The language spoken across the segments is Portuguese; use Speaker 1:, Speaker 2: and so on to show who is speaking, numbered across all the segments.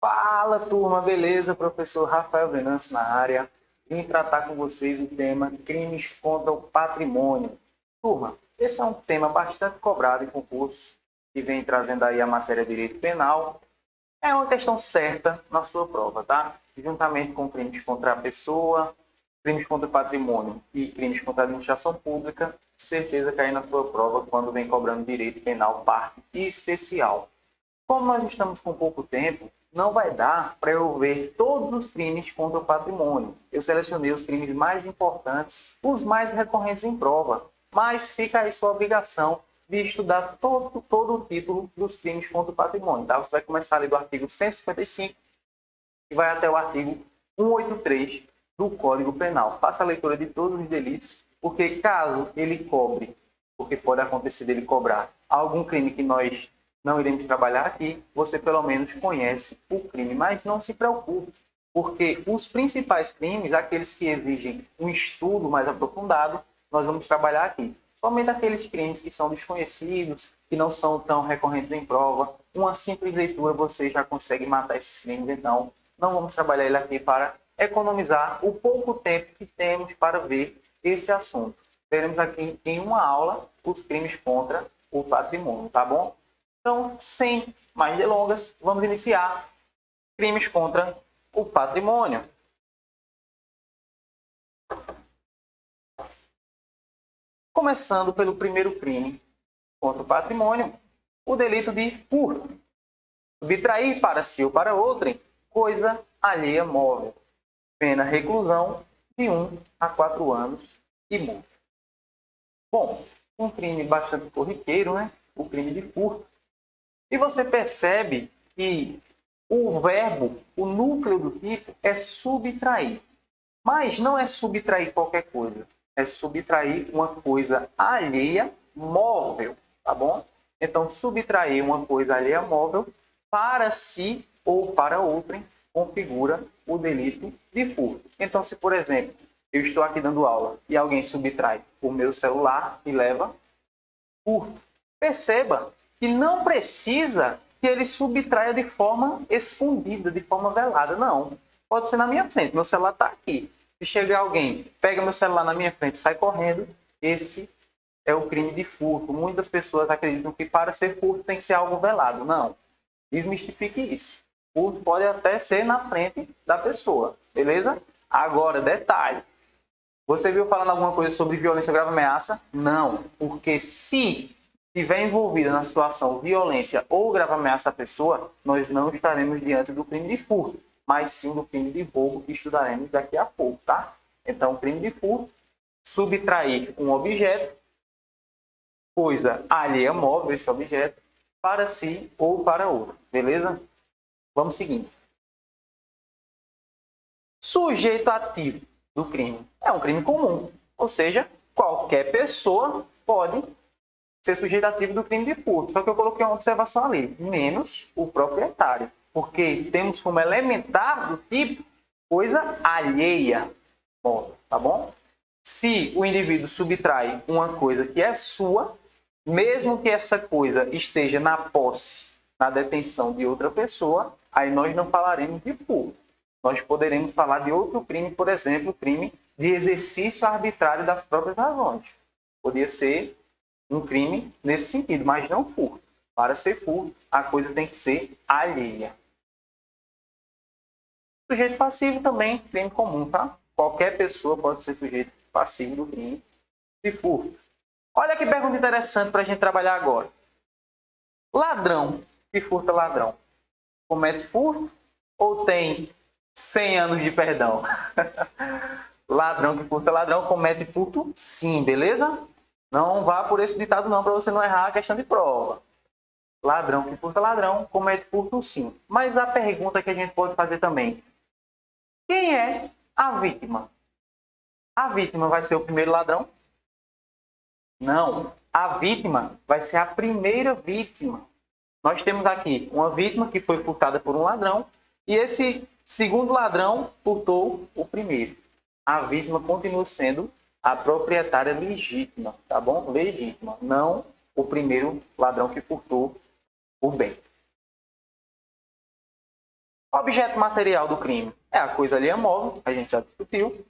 Speaker 1: Fala, turma, beleza? Professor Rafael Venâncio na área. Vim tratar com vocês o tema crimes contra o patrimônio. Turma, esse é um tema bastante cobrado em concurso, que vem trazendo aí a matéria de direito penal. É uma questão certa na sua prova, tá? Juntamente com crimes contra a pessoa, crimes contra o patrimônio e crimes contra a administração pública, certeza cai na sua prova quando vem cobrando direito penal parte especial. Como nós estamos com pouco tempo, não vai dar para eu ver todos os crimes contra o patrimônio. Eu selecionei os crimes mais importantes, os mais recorrentes em prova, mas fica aí sua obrigação de estudar todo o título dos crimes contra o patrimônio. Tá? Você vai começar ali do artigo 155 e vai até o artigo 183 do Código Penal. Faça a leitura de todos os delitos, porque caso ele cobre, porque pode acontecer dele cobrar algum crime que nós não iremos trabalhar aqui, você pelo menos conhece o crime. Mas não se preocupe, porque os principais crimes, aqueles que exigem um estudo mais aprofundado, nós vamos trabalhar aqui. Somente aqueles crimes que são desconhecidos, que não são tão recorrentes em prova, uma simples leitura você já consegue matar esses crimes. Então, não vamos trabalhar ele aqui para economizar o pouco tempo que temos para ver esse assunto. Veremos aqui em uma aula os crimes contra o patrimônio, tá bom? Então, sem mais delongas, vamos iniciar crimes contra o patrimônio. Começando pelo primeiro crime contra o patrimônio, o delito de furto. Subtrair para si ou para outrem coisa alheia móvel. Pena reclusão de 1 a 4 anos e multa. Bom, um crime bastante corriqueiro, né? O crime de furto. E você percebe que o verbo, o núcleo do tipo é subtrair. Mas não é subtrair qualquer coisa. É subtrair uma coisa alheia móvel, tá bom? Então, subtrair uma coisa alheia móvel para si ou para outrem configura o delito de furto. Então, se, por exemplo, eu estou aqui dando aula e alguém subtrai o meu celular e leva, furto. Perceba que não precisa que ele subtraia de forma escondida, de forma velada. Não. Pode ser na minha frente. Meu celular está aqui. Se chegar alguém, pega meu celular na minha frente e sai correndo, esse é o crime de furto. Muitas pessoas acreditam que para ser furto tem que ser algo velado. Não. Desmistifique isso. Furto pode até ser na frente da pessoa. Beleza? Agora, detalhe. Você viu falando alguma coisa sobre violência ou grave ameaça? Não, porque se estiver envolvida na situação violência ou grave ameaça à pessoa, nós não estaremos diante do crime de furto, mas sim do crime de roubo que estudaremos daqui a pouco, tá? Então, crime de furto, subtrair um objeto, coisa alheia móvel, esse objeto, para si ou para outro, beleza? Vamos seguindo. Sujeito ativo do crime. É um crime comum, ou seja, qualquer pessoa pode ser sujeito ativo do crime de furto. Só que eu coloquei uma observação ali, menos o proprietário, porque temos como elementar do tipo coisa alheia, tá bom? Se o indivíduo subtrai uma coisa que é sua, mesmo que essa coisa esteja na posse, na detenção de outra pessoa, aí nós não falaremos de furto. Nós poderemos falar de outro crime, por exemplo, o crime de exercício arbitrário das próprias razões. Poderia ser um crime nesse sentido, mas não furto. Para ser furto, a coisa tem que ser alheia. Sujeito passivo também, crime comum, tá? Qualquer pessoa pode ser sujeito passivo do crime de furto. Olha que pergunta interessante para a gente trabalhar agora. Ladrão que furta ladrão, comete furto ou tem 100 anos de perdão? Ladrão que furta ladrão comete furto, sim, beleza? Não vá por esse ditado não, para você não errar a questão de prova. Ladrão que furta ladrão comete furto, sim. Mas a pergunta que a gente pode fazer também, quem é a vítima? A vítima vai ser o primeiro ladrão? Não, a vítima vai ser a primeira vítima. Nós temos aqui uma vítima que foi furtada por um ladrão e esse segundo ladrão furtou o primeiro. A vítima continua sendo a proprietária legítima, tá bom? Legítima, não o primeiro ladrão que furtou o bem. Objeto material do crime é a coisa alheia móvel, a gente já discutiu.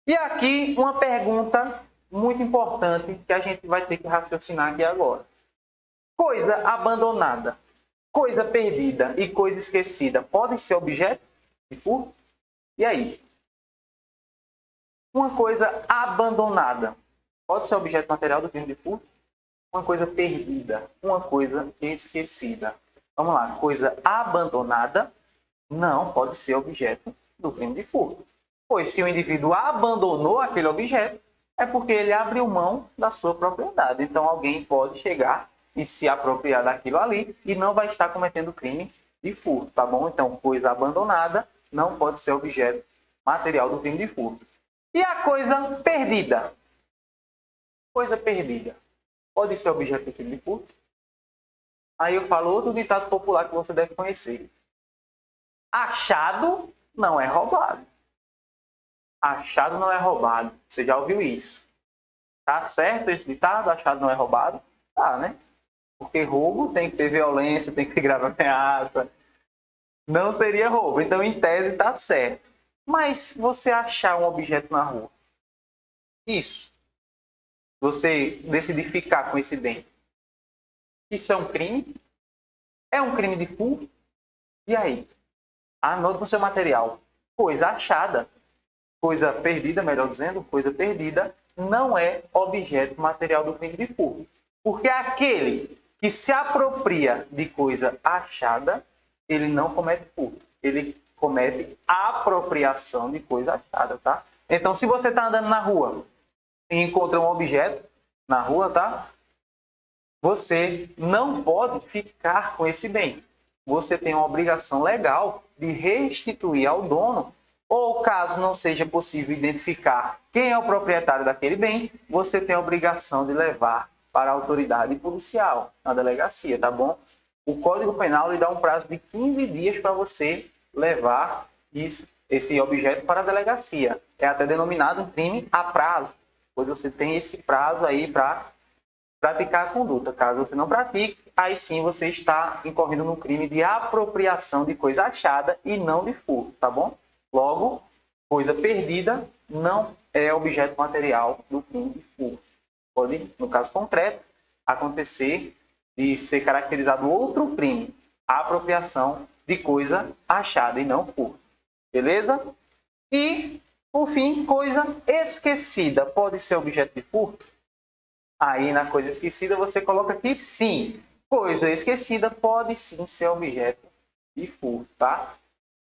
Speaker 1: E aqui uma pergunta muito importante que a gente vai ter que raciocinar aqui agora. Coisa abandonada, coisa perdida e coisa esquecida podem ser objeto de furto? E aí? Uma coisa abandonada pode ser objeto material do crime de furto? Uma coisa perdida, uma coisa esquecida. Vamos lá, coisa abandonada não pode ser objeto do crime de furto. Pois se o indivíduo abandonou aquele objeto, é porque ele abriu mão da sua propriedade. Então alguém pode chegar e se apropriar daquilo ali e não vai estar cometendo crime de furto, tá bom? Então, coisa abandonada não pode ser objeto material do crime de furto. E a coisa perdida? Coisa perdida pode ser objeto do crime de furto? Aí eu falo outro ditado popular que você deve conhecer. Achado não é roubado. Achado não é roubado. Você já ouviu isso? Tá certo esse ditado? Achado não é roubado? Tá, né? Porque roubo tem que ter violência, tem que ter grave ameaça. Não seria roubo. Então, em tese, tá certo. Mas se você achar um objeto na rua, isso, você decidir ficar com esse bem, isso é um crime? É um crime de furto? E aí? Anote no seu material. Coisa achada, coisa perdida, melhor dizendo, coisa perdida, não é objeto material do crime de furto. Porque aquele que se apropria de coisa achada, ele não comete furto. Ele comete apropriação de coisa achada, tá? Então, se você está andando na rua e encontra um objeto na rua, tá? Você não pode ficar com esse bem. Você tem uma obrigação legal de restituir ao dono, ou caso não seja possível identificar quem é o proprietário daquele bem, você tem a obrigação de levar para a autoridade policial, na delegacia, tá bom? O Código Penal lhe dá um prazo de 15 dias para você levar esse objeto para a delegacia. É até denominado um crime a prazo, pois você tem esse prazo aí para praticar a conduta. Caso você não pratique, aí sim você está incorrendo no crime de apropriação de coisa achada e não de furto, tá bom? Logo, coisa perdida não é objeto material do crime de furto. Pode, no caso concreto, acontecer de ser caracterizado outro crime, a apropriação de coisa achada e não furto. Beleza? E, por fim, coisa esquecida pode ser objeto de furto? Aí, na coisa esquecida, você coloca aqui sim. Coisa esquecida pode sim ser objeto de furto, tá?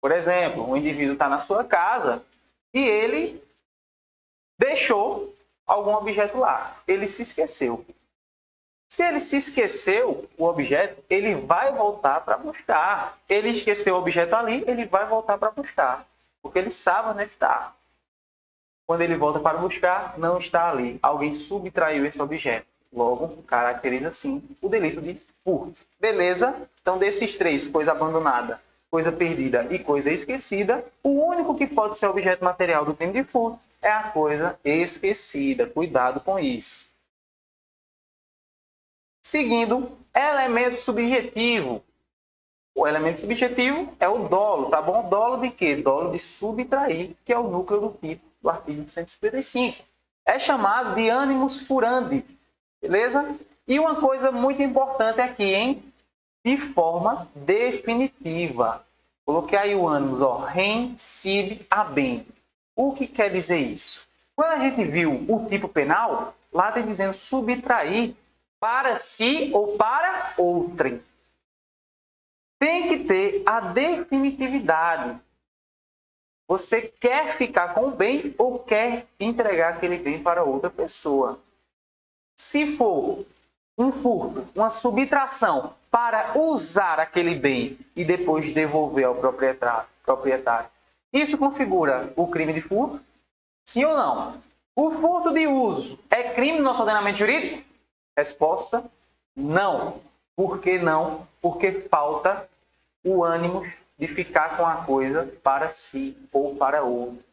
Speaker 1: Por exemplo, um indivíduo está na sua casa e ele deixou algum objeto lá. Ele se esqueceu. Se ele se esqueceu o objeto, ele vai voltar para buscar. Ele esqueceu o objeto ali, ele vai voltar para buscar. Porque ele sabe onde está. Quando ele volta para buscar, não está ali. Alguém subtraiu esse objeto. Logo, caracteriza, sim, o delito de furto. Beleza? Então, desses três, coisa abandonada, coisa perdida e coisa esquecida, o único que pode ser objeto material do crime de furto é a coisa esquecida. Cuidado com isso. Seguindo, elemento subjetivo. O elemento subjetivo é o dolo, tá bom? Dolo de quê? Dolo de subtrair, que é o núcleo do tipo do artigo 155. É chamado de animus furandi, beleza? E uma coisa muito importante aqui, hein? De forma definitiva. Coloquei aí o animus, ó, rem, sibi, habendo. O que quer dizer isso? Quando a gente viu o tipo penal, lá está dizendo subtrair para si ou para outrem. Tem que ter a definitividade. Você quer ficar com o bem ou quer entregar aquele bem para outra pessoa. Se for um furto, uma subtração para usar aquele bem e depois devolver ao proprietário, isso configura o crime de furto? Sim ou não? O furto de uso é crime no nosso ordenamento jurídico? Resposta: não. Por que não? Porque falta o ânimo de ficar com a coisa para si ou para outro.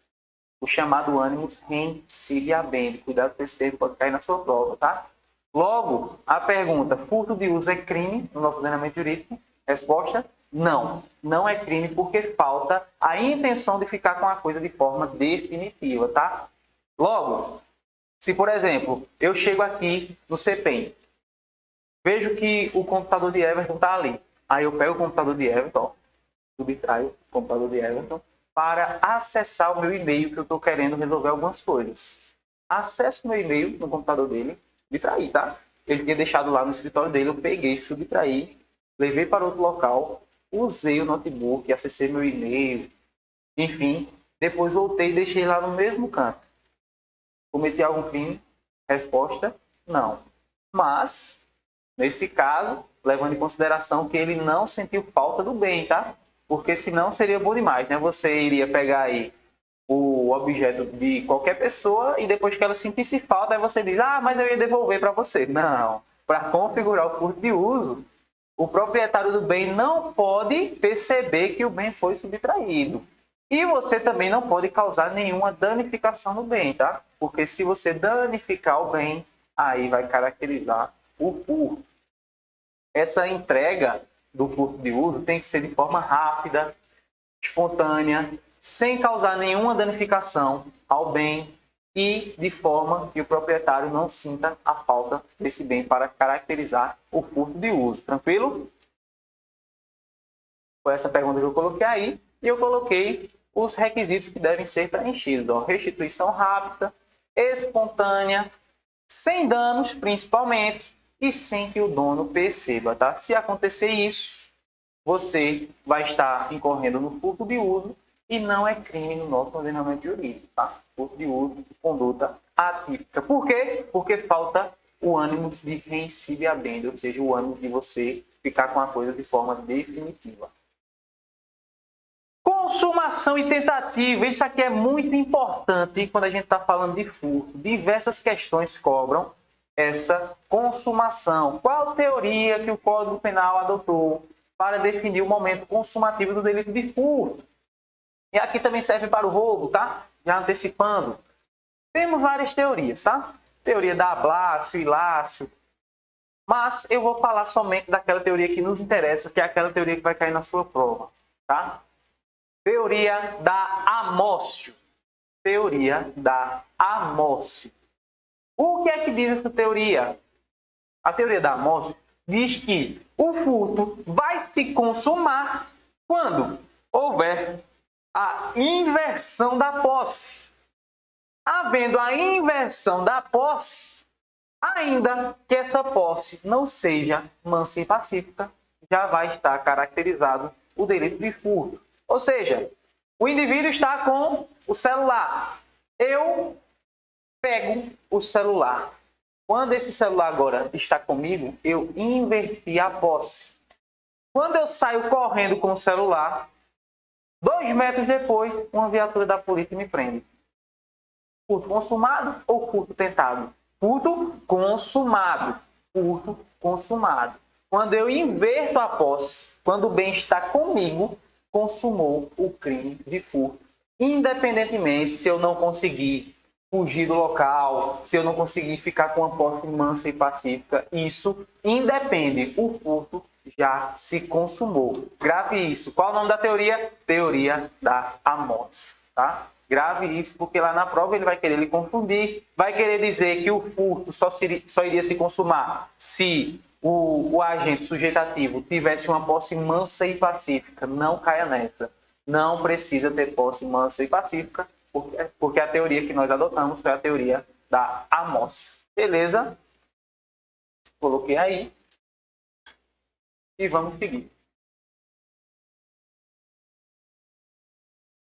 Speaker 1: O chamado ânimos rem, sibi, habendo. Cuidado com esse termo, pode cair na sua prova, tá? Logo, a pergunta: furto de uso é crime no nosso ordenamento jurídico? Resposta: Não, não é crime porque falta a intenção de ficar com a coisa de forma definitiva, tá? Logo, se, por exemplo, eu chego aqui no CPEM, vejo que o computador de Everton está ali. Aí eu pego o computador de Everton, subtraio o computador de Everton, para acessar o meu e-mail que eu estou querendo resolver algumas coisas. Acesso o meu e-mail no computador dele, subtraí, tá? Ele tinha deixado lá no escritório dele, eu peguei, subtraí, levei para outro local, usei o notebook, acessei meu e-mail, enfim, depois voltei e deixei lá no mesmo canto. Cometi algum crime? Resposta, não. Mas, nesse caso, levando em consideração que ele não sentiu falta do bem, tá? Porque senão seria bom demais, né? Você iria pegar aí o objeto de qualquer pessoa e depois que ela sentisse falta, aí você diz, ah, mas eu ia devolver para você. Não. Para configurar o furto de uso, o proprietário do bem não pode perceber que o bem foi subtraído. E você também não pode causar nenhuma danificação no bem, tá? Porque se você danificar o bem, aí vai caracterizar o furto. Essa entrega do furto de uso tem que ser de forma rápida, espontânea, sem causar nenhuma danificação ao bem e de forma que o proprietário não sinta a falta desse bem para caracterizar o furto de uso. Tranquilo? Foi essa pergunta que eu coloquei aí e eu coloquei os requisitos que devem ser preenchidos. Ó, restituição rápida, espontânea, sem danos principalmente e sem que o dono perceba. Tá? Se acontecer isso, você vai estar incorrendo no furto de uso e não é crime no nosso ordenamento jurídico, tá? Furto de uso, conduta atípica. Por quê? Porque falta o ânimo de reincide habendo, ou seja, o ânimo de você ficar com a coisa de forma definitiva. Consumação e tentativa. Isso aqui é muito importante quando a gente está falando de furto. Diversas questões cobram essa consumação. Qual teoria que o Código Penal adotou para definir o momento consumativo do delito de furto? E aqui também serve para o roubo, tá? Já antecipando. Temos várias teorias, tá? Teoria da Blácio e Lácio. Mas eu vou falar somente daquela teoria que nos interessa, que é aquela teoria que vai cair na sua prova, tá? Teoria da Amócio. Teoria da Amócio. O que é que diz essa teoria? A teoria da Amócio diz que o furto vai se consumar quando houver a inversão da posse. Havendo a inversão da posse, ainda que essa posse não seja mansa e pacífica, já vai estar caracterizado o delito de furto. Ou seja, o indivíduo está com o celular. Eu pego o celular. Quando esse celular agora está comigo, eu inverti a posse. Quando eu saio correndo com o celular, 2 metros depois, uma viatura da polícia me prende. Furto consumado ou furto tentado? Furto consumado. Furto consumado. Quando eu inverto a posse, quando o bem está comigo, consumou o crime de furto. Independentemente se eu não conseguir fugir do local, se eu não conseguir ficar com a posse mansa e pacífica, isso independe. O furto já se consumou. Grave isso. Qual é o nome da teoria? Teoria da Amócio, tá? Grave isso, porque lá na prova ele vai querer lhe confundir, vai querer dizer que o furto só iria se consumar se o agente sujeitativo tivesse uma posse mansa e pacífica. Não caia nessa. Não precisa ter posse mansa e pacífica, porque a teoria que nós adotamos foi a teoria da Amócio. Beleza? Coloquei aí. E vamos seguir.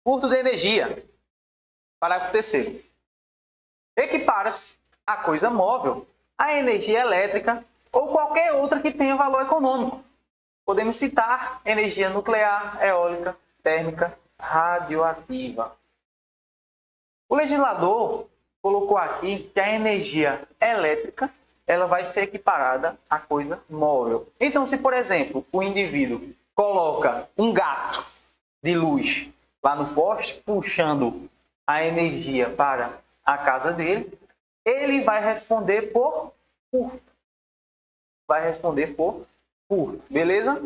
Speaker 1: Furto de energia. Parágrafo 3º. Equipara-se a coisa móvel à energia elétrica ou qualquer outra que tenha valor econômico. Podemos citar energia nuclear, eólica, térmica, radioativa. O legislador colocou aqui que a energia elétrica ela vai ser equiparada à coisa móvel. Então, se, por exemplo, o indivíduo coloca um gato de luz lá no poste, puxando a energia para a casa dele, ele vai responder por furto. Vai responder por furto, beleza?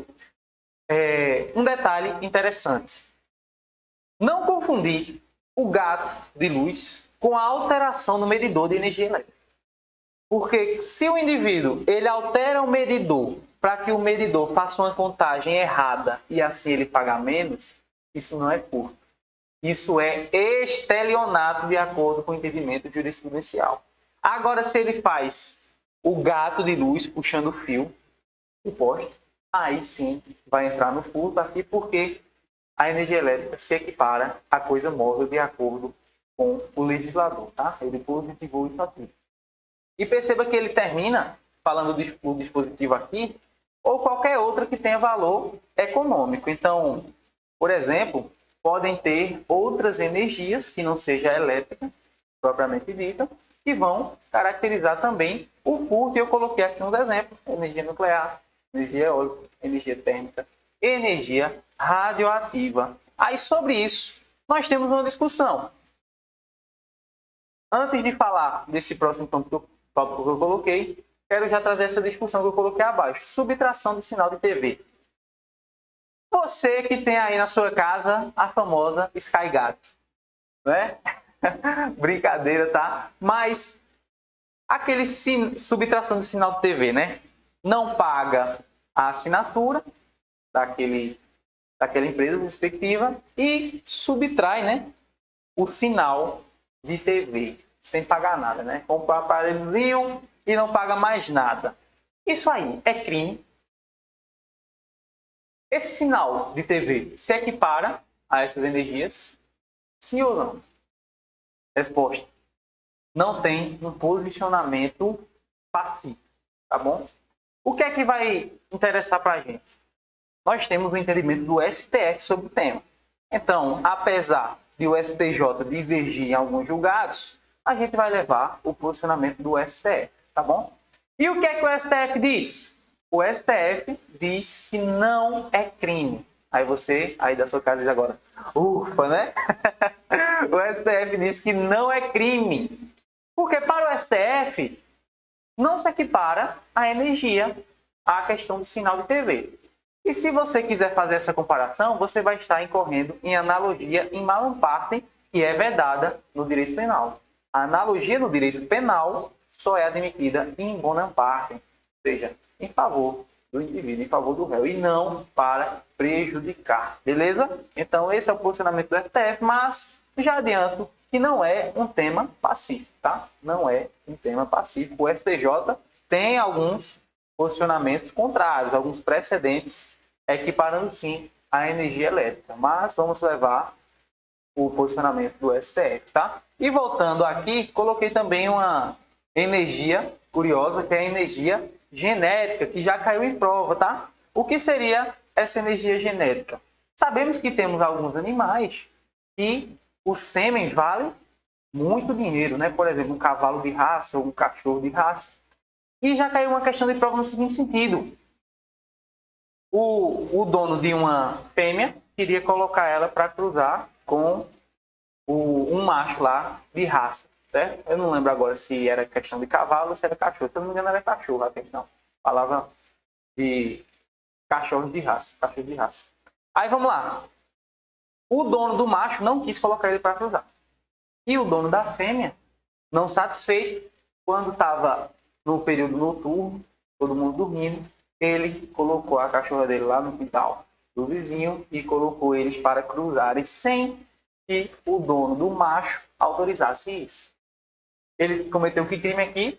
Speaker 1: um detalhe interessante. Não confundir o gato de luz com a alteração no medidor de energia elétrica. Porque se o indivíduo ele altera o medidor para que o medidor faça uma contagem errada e assim ele paga menos, isso não é furto. Isso é estelionato de acordo com o entendimento jurisprudencial. Agora, se ele faz o gato de luz puxando o fio do poste, aí sim vai entrar no furto aqui, porque a energia elétrica se equipara à coisa móvel de acordo com o legislador, tá? Ele positivou isso aqui. E perceba que ele termina falando do dispositivo aqui, ou qualquer outra que tenha valor econômico. Então, por exemplo, podem ter outras energias que não seja elétrica, propriamente dita, que vão caracterizar também o furto. E eu coloquei aqui uns exemplos: energia nuclear, energia eólica, energia térmica, energia radioativa. Aí, sobre isso, nós temos uma discussão. Antes de falar desse próximo tópico que eu coloquei, quero já trazer essa discussão que eu coloquei abaixo: subtração de sinal de TV. Você que tem aí na sua casa a famosa SkyGato, né? Brincadeira, tá? Mas aquele subtração de sinal de TV, né? Não paga a assinatura daquela empresa respectiva e subtrai, né, o sinal de TV sem pagar nada, né? Compra um aparelhozinho e não paga mais nada. Isso aí é crime? Esse sinal de TV se equipara a essas energias? Sim ou não? Resposta: não tem um posicionamento pacífico, tá bom? O que é que vai interessar para a gente? Nós temos o entendimento do STF sobre o tema. Então, apesar de o STJ divergir em alguns julgados, a gente vai levar o posicionamento do STF, tá bom? E o que é que o STF diz? O STF diz que não é crime. Aí você, aí da sua casa diz agora, ufa, né? O STF diz que não é crime. Porque para o STF, não se equipara a energia à questão do sinal de TV. E se você quiser fazer essa comparação, você vai estar incorrendo em analogia in malum partem, que é vedada no direito penal. A analogia no direito penal só é admitida in bonam partem, ou seja, em favor do indivíduo, em favor do réu, e não para prejudicar. Beleza? Então, esse é o posicionamento do STF, mas já adianto que não é um tema pacífico, tá? Não é um tema pacífico. O STJ tem alguns posicionamentos contrários, alguns precedentes, equiparando sim a energia elétrica. Mas vamos levar o posicionamento do STF, tá? E voltando aqui, coloquei também uma energia curiosa, que é a energia genética, que já caiu em prova, tá? O que seria essa energia genética? Sabemos que temos alguns animais que o sêmen vale muito dinheiro, né? Por exemplo, um cavalo de raça ou um cachorro de raça. E já caiu uma questão de prova no seguinte sentido: o dono de uma fêmea queria colocar ela para cruzar com um macho lá de raça, certo? Eu não lembro agora se era questão de cavalo ou se era cachorro. Se eu não me engano, era cachorro a questão. Falava de cachorro de raça, cachorro de raça. Aí vamos lá. O dono do macho não quis colocar ele para cruzar. E o dono da fêmea, não satisfeito, quando estava no período noturno, todo mundo dormindo, ele colocou a cachorra dele lá no quintal do vizinho e colocou eles para cruzarem sem que o dono do macho autorizasse isso. Ele cometeu que crime aqui?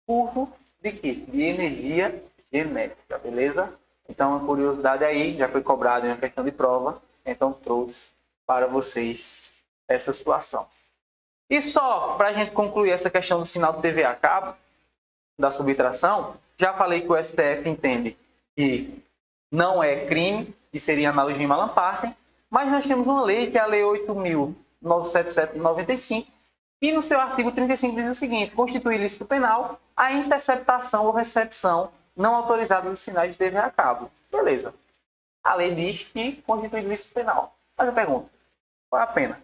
Speaker 1: Furto de quê? De energia genética, beleza? Então, a curiosidade aí, já foi cobrado em uma questão de prova, então trouxe para vocês essa situação. E só para a gente concluir essa questão do sinal de TV a cabo, da subtração, já falei que o STF entende que não é crime, que seria analogia in malum partem, mas nós temos uma lei, que é a Lei 8.977 de 95, e no seu artigo 35 diz o seguinte: constitui ilícito penal a interceptação ou recepção não autorizada dos sinais de TV a cabo. Beleza. A lei diz que constitui ilícito penal. Mas eu pergunto, qual é a pena?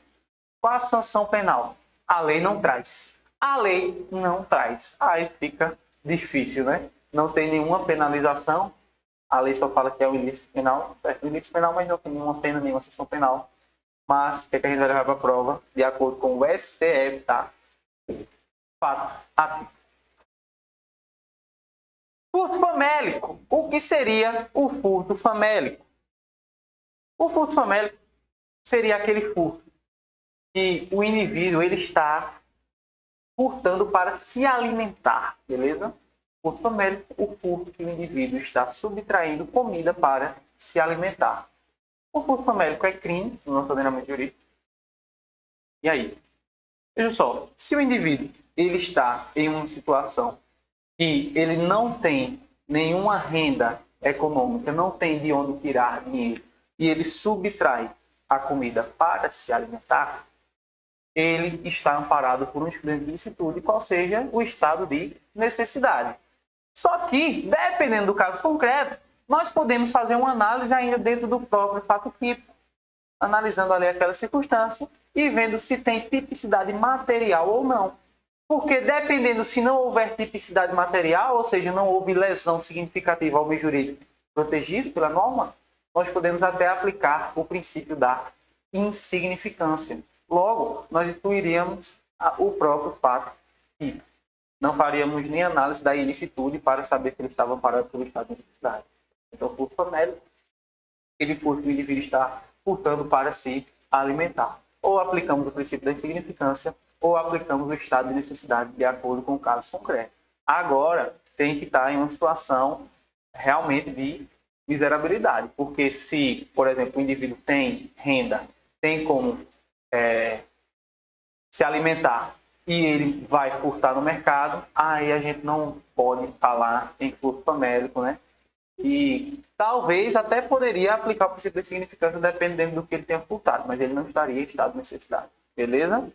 Speaker 1: Qual a sanção penal? A lei não traz. A lei não traz. Aí fica difícil, né? Não tem nenhuma penalização. A lei só fala que é o ilícito penal, certo? O ilícito penal, mas não tem nenhuma pena, nenhuma sanção penal. Mas o que a gente vai levar para a prova, de acordo com o STF, tá? Fato atípico. Furto famélico. O que seria o furto famélico? O furto famélico seria aquele furto que o indivíduo ele está furtando para se alimentar, beleza? Furto famélico, o furto que o indivíduo está subtraindo comida para se alimentar. O furto famélico é crime no nosso ordenamento jurídico. E aí? Veja só, se o indivíduo ele está em uma situação que ele não tem nenhuma renda econômica, não tem de onde tirar dinheiro, e ele subtrai a comida para se alimentar, ele está amparado por um excludente de licitude, qual seja o estado de necessidade. Só que, dependendo do caso concreto, nós podemos fazer uma análise ainda dentro do próprio fato típico, analisando ali aquela circunstância e vendo se tem tipicidade material ou não. Porque dependendo se não houver tipicidade material, ou seja, não houve lesão significativa ao bem jurídico protegido pela norma, nós podemos até aplicar o princípio da insignificância. Logo, nós excluiríamos o próprio fato típico. Não faríamos nem análise da ilicitude para saber se ele estava amparado pelo estado de necessidade. Então, furto famélico, ele furto que o indivíduo está furtando para se alimentar. Ou aplicamos o princípio da insignificância, ou aplicamos o estado de necessidade de acordo com o caso concreto. Agora, tem que estar em uma situação realmente de miserabilidade, porque se, por exemplo, o indivíduo tem renda, tem como se alimentar e ele vai furtar no mercado, aí a gente não pode falar em furto famélico, né? E talvez até poderia aplicar o princípio de significância dependendo do que ele tenha furtado, mas ele não estaria em estado de necessidade. Beleza?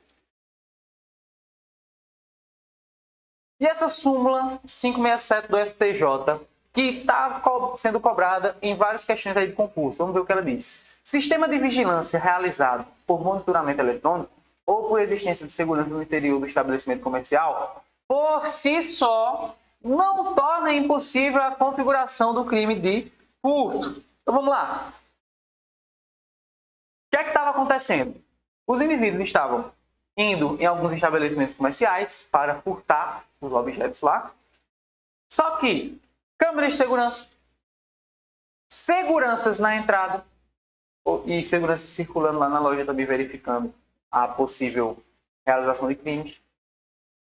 Speaker 1: E essa súmula 567 do STJ, que está sendo cobrada em várias questões aí de concurso. Vamos ver o que ela diz. Sistema de vigilância realizado por monitoramento eletrônico ou por existência de segurança no interior do estabelecimento comercial, por si só, não torna impossível a configuração do crime de furto. Então vamos lá. O que é que estava acontecendo? Os indivíduos estavam indo em alguns estabelecimentos comerciais para furtar os objetos lá. Só que câmeras de segurança, seguranças na entrada e segurança circulando lá na loja também verificando a possível realização de crimes. O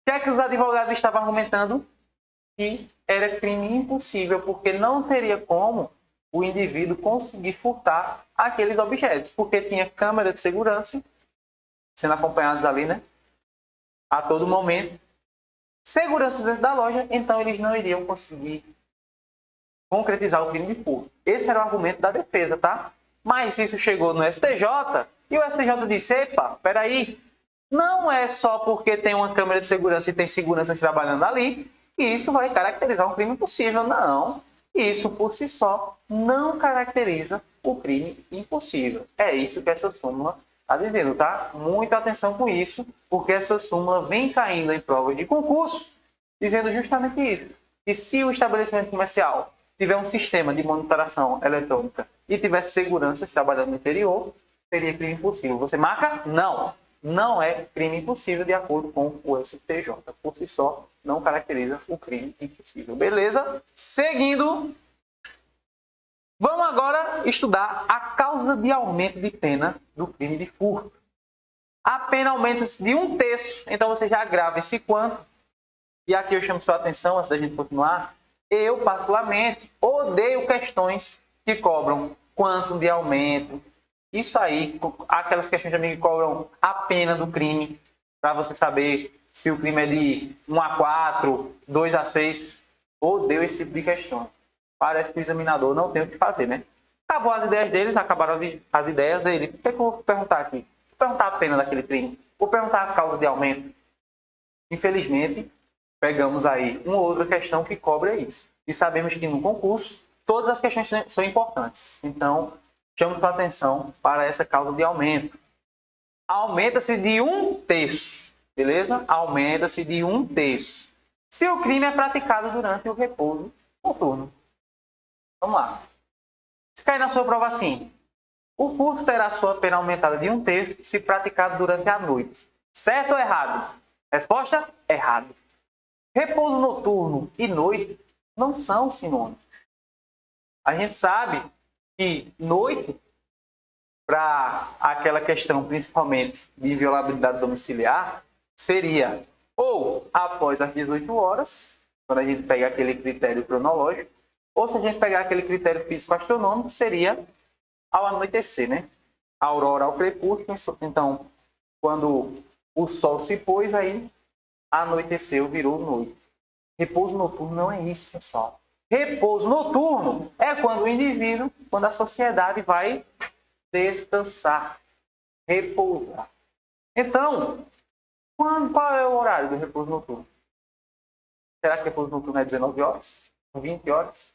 Speaker 1: que é que os advogados estavam argumentando? Que era crime impossível, porque não teria como o indivíduo conseguir furtar aqueles objetos, porque tinha câmera de segurança sendo acompanhados ali, né? A todo momento. Segurança dentro da loja, então eles não iriam conseguir concretizar o crime de furto. Esse era o argumento da defesa, tá? Mas isso chegou no STJ e o STJ disse, epa, peraí, não é só porque tem uma câmera de segurança e tem seguranças trabalhando ali que isso vai caracterizar um crime impossível. Não, isso por si só não caracteriza o crime impossível. É isso que essa súmula está dizendo, tá? Muita atenção com isso, porque essa súmula vem caindo em provas de concurso, dizendo justamente isso. Que se o estabelecimento comercial tiver um sistema de monitoração eletrônica e tivesse segurança trabalhando no interior, seria crime impossível. Você marca? Não. Não é crime impossível de acordo com o STJ. Por si só, não caracteriza o crime impossível. Beleza? Seguindo, vamos agora estudar a causa de aumento de pena do crime de furto. A pena aumenta-se de 1/3, então você já grava esse quanto. E aqui eu chamo sua atenção, antes da gente continuar. Eu, particularmente, odeio questões que cobram quanto de aumento. Isso aí, aquelas questões também que cobram a pena do crime, para você saber se o crime é de 1/4, 2/6. Odeio esse tipo de questão. Parece que o examinador não tem o que fazer, né? Acabou as ideias deles, acabaram as ideias. Ele, o que é que eu vou perguntar aqui? Vou perguntar a pena daquele crime. Vou perguntar a causa de aumento. Infelizmente, pegamos aí uma outra questão que cobra isso. E sabemos que no concurso, todas as questões são importantes. Então, chamo sua atenção para essa causa de aumento. Aumenta-se de 1/3, beleza? Aumenta-se de 1/3. Se o crime é praticado durante o repouso noturno. Vamos lá. Se cair na sua prova assim, o furto terá sua pena aumentada de 1/3 se praticado durante a noite. Certo ou errado? Resposta: errado. Repouso noturno e noite não são sinônimos. A gente sabe que noite, para aquela questão principalmente de inviolabilidade domiciliar, seria ou após as 18 horas, quando a gente pega aquele critério cronológico, ou se a gente pegar aquele critério físico-astronômico, seria ao anoitecer, né? A aurora ao crepúsculo, então, quando o sol se pôs, aí anoiteceu, virou noite. Repouso noturno não é isso, pessoal. Repouso noturno é quando o indivíduo, quando a sociedade vai descansar, repousar. Então, qual é o horário do repouso noturno? Será que o repouso noturno é 19 horas? 20 horas?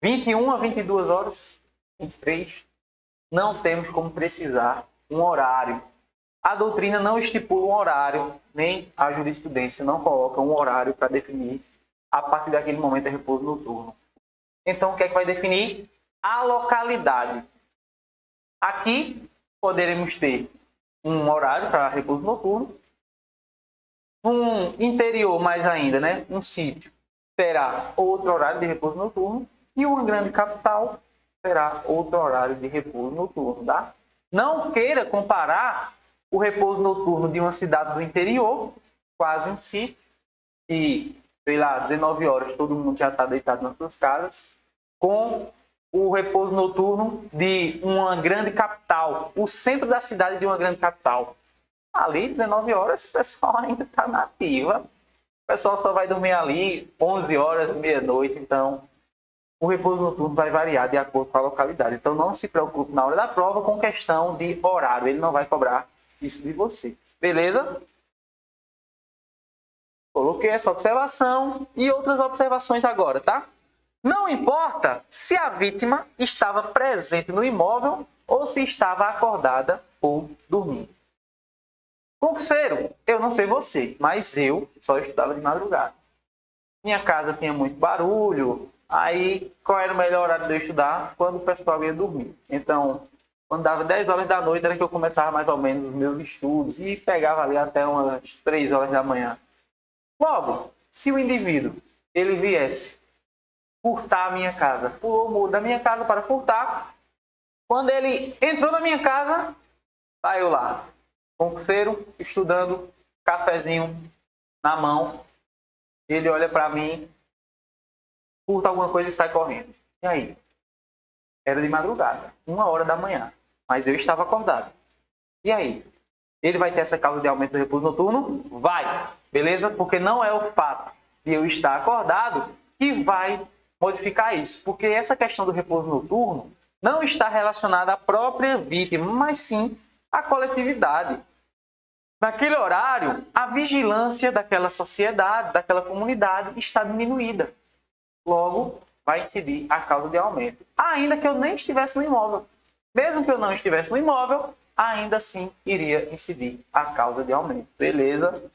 Speaker 1: 21 a 22 horas? 23? Não temos como precisar um horário. A doutrina não estipula um horário, nem a jurisprudência não coloca um horário para definir a partir daquele momento de repouso noturno. Então, o que é que vai definir? A localidade. Aqui, poderemos ter um horário para repouso noturno. Um interior, mais ainda, né? Um sítio, terá outro horário de repouso noturno. E uma grande capital terá outro horário de repouso noturno, tá? Não queira comparar o repouso noturno de uma cidade do interior, quase um sítio, e, sei lá, 19 horas todo mundo já está deitado nas suas casas, com o repouso noturno de uma grande capital, o centro da cidade de uma grande capital. Ali, 19 horas, o pessoal ainda está na ativa. O pessoal só vai dormir ali 11 horas, meia-noite. Então, o repouso noturno vai variar de acordo com a localidade. Então, não se preocupe na hora da prova com questão de horário. Ele não vai cobrar isso de você. Beleza? Coloquei essa observação e outras observações agora, tá? Não importa se a vítima estava presente no imóvel ou se estava acordada ou dormindo. Concurseiro, eu não sei você, mas eu só estudava de madrugada. Minha casa tinha muito barulho, aí qual era o melhor horário de eu estudar? Quando o pessoal ia dormir. Então, quando dava 10 horas da noite, era que eu começava mais ou menos os meus estudos e pegava ali até umas 3 horas da manhã. Logo, se o indivíduo ele viesse furtar a minha casa, pulou o muro da minha casa para furtar, quando ele entrou na minha casa, tá eu lá, concurseiro, estudando, cafezinho na mão, ele olha para mim, furta alguma coisa e sai correndo. E aí? Era de madrugada, 1 hora da manhã, mas eu estava acordado. E aí? Ele vai ter essa causa de aumento do repouso noturno? Vai, beleza? Porque não é o fato de eu estar acordado que vai modificar isso. Porque essa questão do repouso noturno não está relacionada à própria vítima, mas sim à coletividade. Naquele horário, a vigilância daquela sociedade, daquela comunidade está diminuída. Logo, vai incidir a causa de aumento. Ainda que eu nem estivesse no imóvel. Mesmo que eu não estivesse no imóvel, ainda assim iria incidir a causa de aumento. Beleza?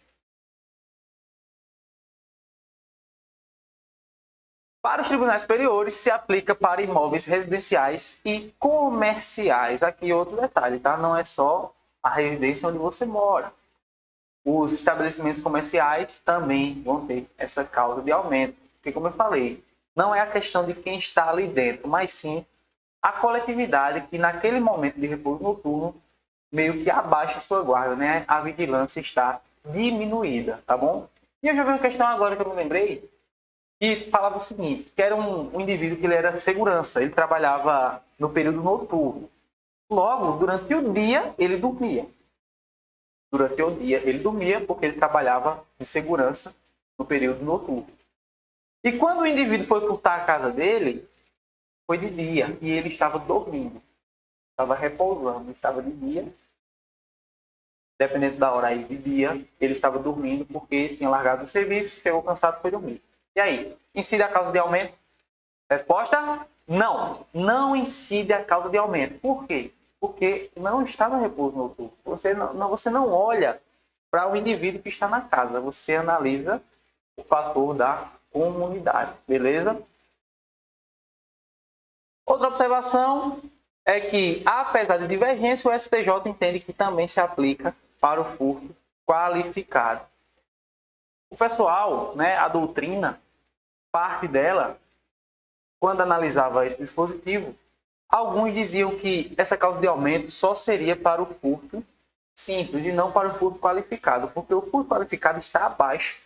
Speaker 1: Para os tribunais superiores, se aplica para imóveis residenciais e comerciais. Aqui outro detalhe, tá? Não é só a residência onde você mora. Os estabelecimentos comerciais também vão ter essa causa de aumento. Porque, como eu falei, não é a questão de quem está ali dentro, mas sim a coletividade que, naquele momento de repouso noturno, meio que abaixa sua guarda, né? A vigilância está diminuída, tá bom? E eu já vi uma questão agora que eu me lembrei, que falava o seguinte, que era um indivíduo que ele era segurança, ele trabalhava no período noturno. Logo, durante o dia, ele dormia. Durante o dia, ele dormia porque ele trabalhava de segurança no período noturno. E quando o indivíduo foi furtar a casa dele, foi de dia e ele estava dormindo. Estava repousando, estava de dia. Dependendo da hora aí de dia, ele estava dormindo porque tinha largado o serviço, chegou cansado e foi dormir. E aí, incide a causa de aumento? Resposta: não. Não incide a causa de aumento. Por quê? Porque não está no repouso noturno. Você não olha para o indivíduo que está na casa. Você analisa o fator da comunidade. Beleza? Outra observação é que, apesar de divergência, o STJ entende que também se aplica para o furto qualificado. O pessoal, a doutrina, parte dela, quando analisava esse dispositivo, alguns diziam que essa causa de aumento só seria para o furto simples e não para o furto qualificado, porque o furto qualificado está abaixo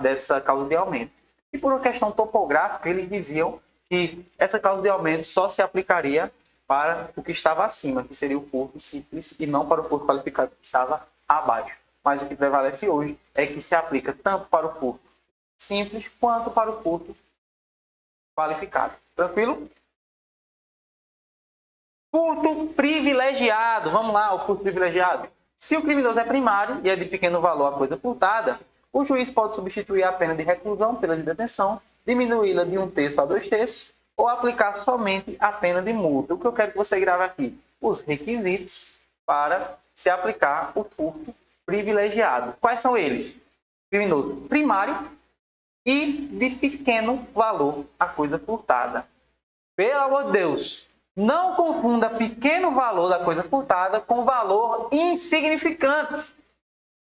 Speaker 1: dessa causa de aumento. E por uma questão topográfica, eles diziam que essa causa de aumento só se aplicaria para o que estava acima, que seria o furto simples, e não para o furto qualificado que estava abaixo. Mas o que prevalece hoje é que se aplica tanto para o furto simples quanto para o furto qualificado. Tranquilo? Furto privilegiado. Vamos lá, o furto privilegiado. Se o criminoso é primário e é de pequeno valor a coisa furtada, o juiz pode substituir a pena de reclusão pela de detenção, diminuí-la de 1/3 a 2/3 ou aplicar somente a pena de multa. O que eu quero que você grave aqui? Os requisitos para se aplicar o furto privilegiado. Quais são eles? Criminoso primário e de pequeno valor a coisa furtada. Pelo amor de Deus, não confunda pequeno valor da coisa furtada com valor insignificante.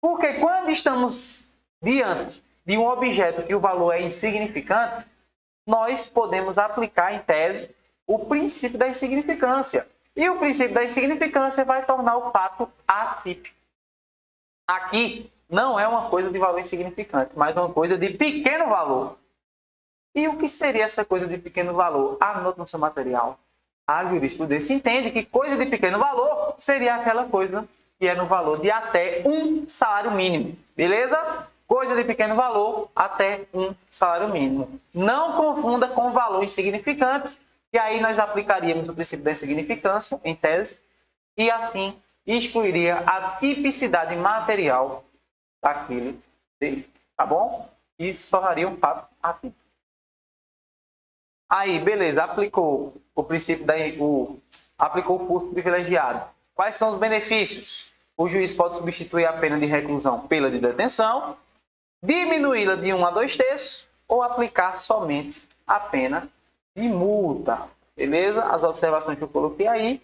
Speaker 1: Porque quando estamos diante de um objeto que o valor é insignificante, nós podemos aplicar em tese o princípio da insignificância. E o princípio da insignificância vai tornar o fato atípico. Aqui não é uma coisa de valor insignificante, mas uma coisa de pequeno valor. E o que seria essa coisa de pequeno valor? Anota no seu material. A jurisprudência entende que coisa de pequeno valor seria aquela coisa que é no valor de até um salário mínimo. Beleza? Coisa de pequeno valor até um salário mínimo. Não confunda com valor insignificante, que aí nós aplicaríamos o princípio da insignificância, em tese, e assim excluiria a tipicidade material daquele delito. Tá bom? Isso tornaria um fato atípico. Aí, beleza, aplicou o princípio aplicou o furto privilegiado. Quais são os benefícios? O juiz pode substituir a pena de reclusão pela de detenção, diminuí-la de 1 a 2/3 ou aplicar somente a pena de multa. Beleza? As observações que eu coloquei aí.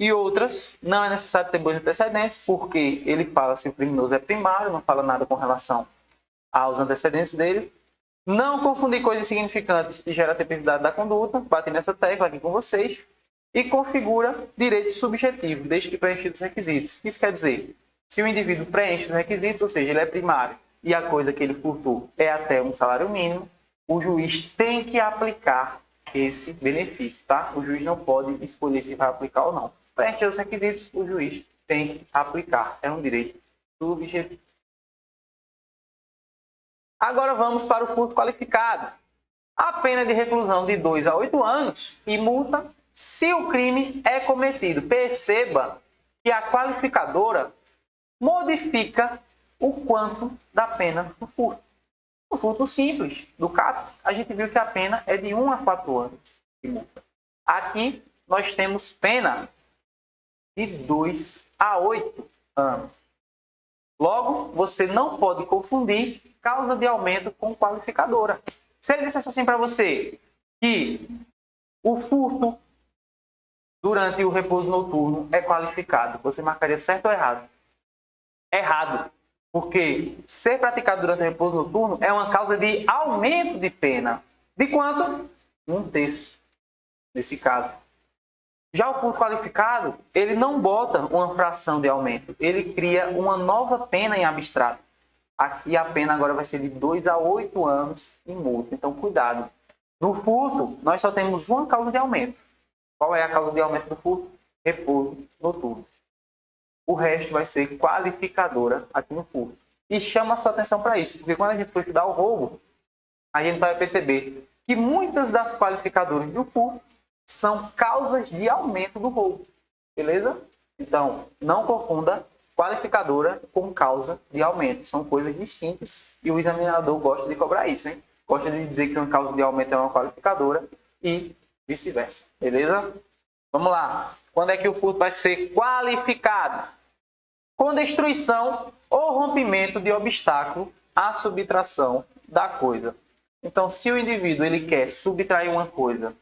Speaker 1: E outras, não é necessário ter bons antecedentes, porque ele fala se o criminoso é primário, não fala nada com relação aos antecedentes dele. Não confundir coisas insignificantes que geram a tipicidade da conduta, bate nessa tecla aqui com vocês, e configura direito subjetivo, desde que preenchidos os requisitos. Isso quer dizer, se o indivíduo preenche os requisitos, ou seja, ele é primário e a coisa que ele furtou é até um salário mínimo, o juiz tem que aplicar esse benefício, tá? O juiz não pode escolher se vai aplicar ou não. Preencher os requisitos, o juiz tem que aplicar. É um direito subjetivo. Agora vamos para o furto qualificado. A pena de reclusão de 2 a 8 anos e multa se o crime é cometido. Perceba que a qualificadora modifica o quanto da pena do furto. O furto simples do CAT, a gente viu que a pena é de 1 a 4 anos de multa. Aqui nós temos pena de 2 a 8 anos. Logo, você não pode confundir causa de aumento com qualificadora. Se ele dissesse assim para você que o furto durante o repouso noturno é qualificado, você marcaria certo ou errado? Errado. Porque ser praticado durante o repouso noturno é uma causa de aumento de pena. De quanto? 1/3, nesse caso. Já o furto qualificado, ele não bota uma fração de aumento. Ele cria uma nova pena em abstrato. Aqui a pena agora vai ser de 2 a 8 anos em multa. Então, cuidado. No furto, nós só temos uma causa de aumento. Qual é a causa de aumento do furto? Repouso noturno. O resto vai ser qualificadora aqui no furto. E chama a sua atenção para isso, porque quando a gente for estudar o roubo, a gente vai perceber que muitas das qualificadoras do furto são causas de aumento do roubo. Beleza? Então, não confunda qualificadora com causa de aumento. São coisas distintas e o examinador gosta de cobrar isso, hein? Gosta de dizer que uma causa de aumento é uma qualificadora e vice-versa. Beleza? Vamos lá. Quando é que o furto vai ser qualificado? Com destruição ou rompimento de obstáculo à subtração da coisa. Então, se o indivíduo ele quer subtrair uma coisa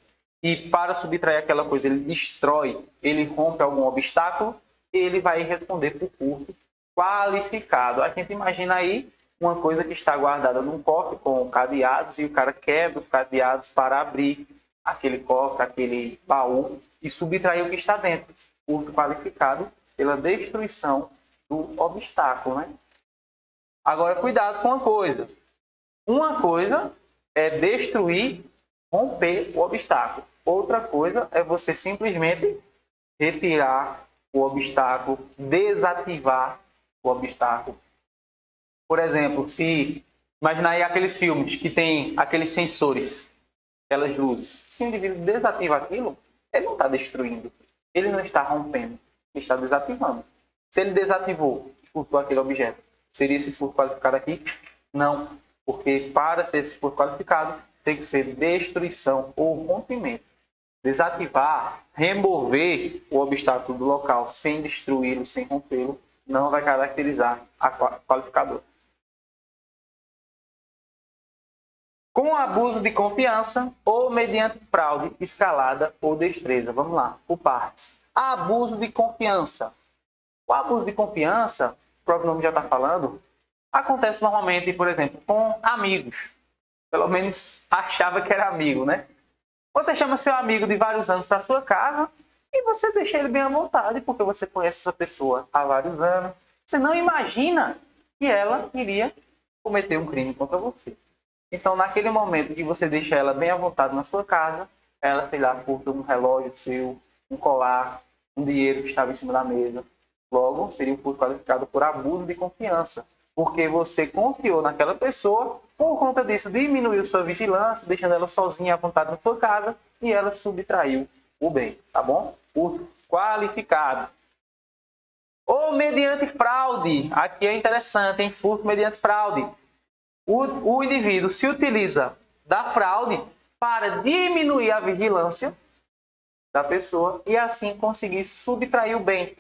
Speaker 1: e para subtrair aquela coisa ele destrói, ele rompe algum obstáculo, ele vai responder por furto qualificado. A gente imagina aí uma coisa que está guardada num cofre com cadeados e o cara quebra os cadeados para abrir aquele cofre, aquele baú e subtrair o que está dentro. Furto qualificado pela destruição do obstáculo, né? Agora, cuidado com uma coisa. Uma coisa é destruir, romper o obstáculo. Outra coisa é você simplesmente retirar o obstáculo, desativar o obstáculo. Por exemplo, se imaginar aí aqueles filmes que tem aqueles sensores, aquelas luzes. Se o indivíduo desativa aquilo, ele não está destruindo, ele não está rompendo, ele está desativando. Se ele desativou e furtou aquele objeto, seria esse furto qualificado aqui? Não, porque para ser esse furto qualificado, tem que ser destruição ou rompimento. Desativar, remover o obstáculo do local sem destruí-lo, sem rompê-lo, não vai caracterizar a qualificadora. Com abuso de confiança ou mediante fraude, escalada ou destreza. Vamos lá, por partes. Abuso de confiança. O abuso de confiança, o próprio nome já está falando, acontece normalmente, por exemplo, com amigos. Pelo menos achava que era amigo, né? Você chama seu amigo de vários anos para sua casa e você deixa ele bem à vontade, porque você conhece essa pessoa há vários anos. Você não imagina que ela iria cometer um crime contra você. Então, naquele momento que você deixa ela bem à vontade na sua casa, ela, sei lá, furta um relógio seu, um colar, um dinheiro que estava em cima da mesa. Logo, seria um furto qualificado por abuso de confiança, porque você confiou naquela pessoa, por conta disso diminuiu sua vigilância, deixando ela sozinha à vontade na sua casa e ela subtraiu o bem, tá bom? Furto qualificado. Ou mediante fraude. Aqui é interessante, hein? Furto mediante fraude. O indivíduo se utiliza da fraude para diminuir a vigilância da pessoa e assim conseguir subtrair o bem.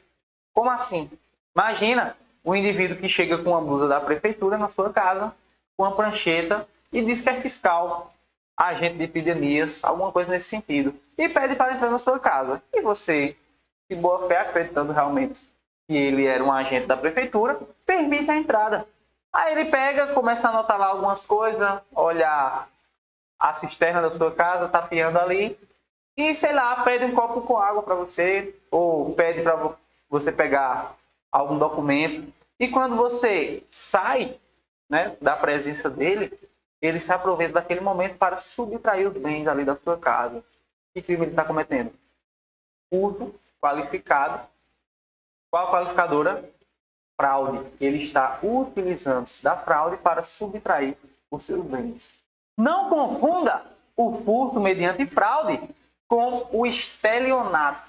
Speaker 1: Como assim? Imagina um indivíduo que chega com uma blusa da prefeitura na sua casa, com uma prancheta e diz que é fiscal, agente de epidemias, alguma coisa nesse sentido, e pede para entrar na sua casa. E você, de boa fé, acreditando realmente que ele era um agente da prefeitura, permite a entrada. Aí ele pega, começa a anotar lá algumas coisas, olha a cisterna da sua casa, tapeando ali, e, sei lá, pede um copo com água para você, ou pede para você pegar algum documento. E quando você sai, né, da presença dele, ele se aproveita daquele momento para subtrair os bens ali da sua casa. Que crime ele está cometendo? Furto qualificado. Qual a qualificadora? Fraude. Ele está utilizando-se da fraude para subtrair os seus bens. Não confunda o furto mediante fraude com o estelionato,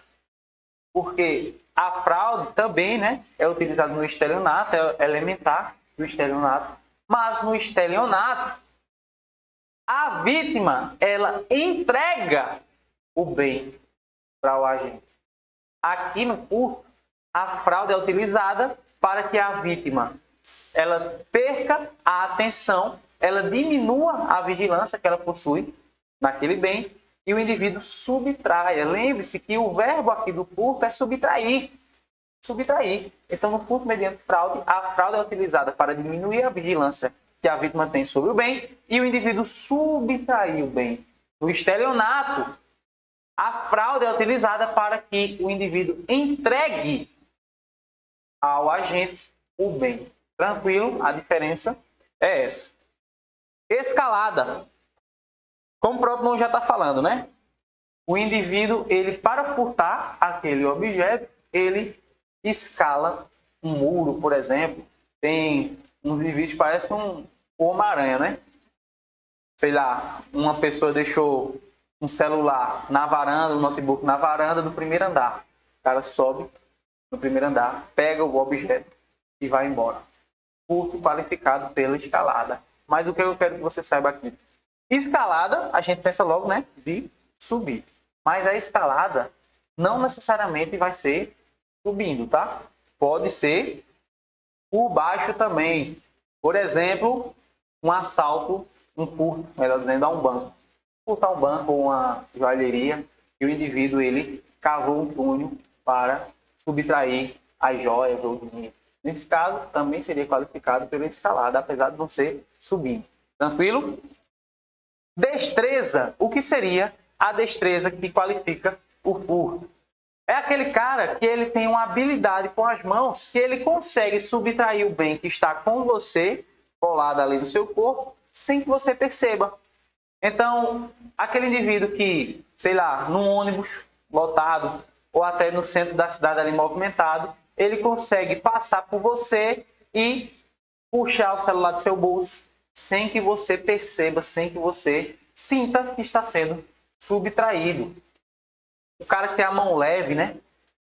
Speaker 1: porque a fraude também, né, é utilizada no estelionato, é elementar do estelionato, mas no estelionato a vítima ela entrega o bem para o agente. Aqui no furto, a fraude é utilizada para que a vítima ela perca a atenção, ela diminua a vigilância que ela possui naquele bem e o indivíduo subtraia. Lembre-se que o verbo aqui do furto é subtrair. Subtrair. Então, no furto mediante fraude, a fraude é utilizada para diminuir a vigilância que a vítima tem sobre o bem e o indivíduo subtrair o bem. No estelionato, a fraude é utilizada para que o indivíduo entregue ao agente o bem. Tranquilo? A diferença é essa. Escalada. Como o próprio nome já está falando, né? O indivíduo, ele para furtar aquele objeto, ele escala um muro, por exemplo. Tem uns indivíduos que parecem um Homem-Aranha, né? Sei lá, uma pessoa deixou um celular na varanda, um notebook na varanda do primeiro andar. O cara sobe no primeiro andar, pega o objeto e vai embora. Furto qualificado pela escalada. Mas o que eu quero que você saiba aqui? Escalada, a gente pensa logo, né, de subir. Mas a escalada não necessariamente vai ser subindo, tá? Pode ser por baixo também. Por exemplo, um assalto, um furto, melhor dizendo, a um banco. furtar um banco ou uma joalheria e o indivíduo ele cavou um túnel para subtrair as joias ou dinheiro. Nesse caso, também seria qualificado pela escalada, apesar de não ser subindo. Tranquilo? Destreza. O que seria a destreza que qualifica o furto? É aquele cara que ele tem uma habilidade com as mãos que ele consegue subtrair o bem que está com você, colado ali no seu corpo, sem que você perceba. Então, aquele indivíduo que, sei lá, num ônibus lotado ou até no centro da cidade ali movimentado, ele consegue passar por você e puxar o celular do seu bolso sem que você perceba, sem que você sinta que está sendo subtraído. O cara que tem a mão leve, né?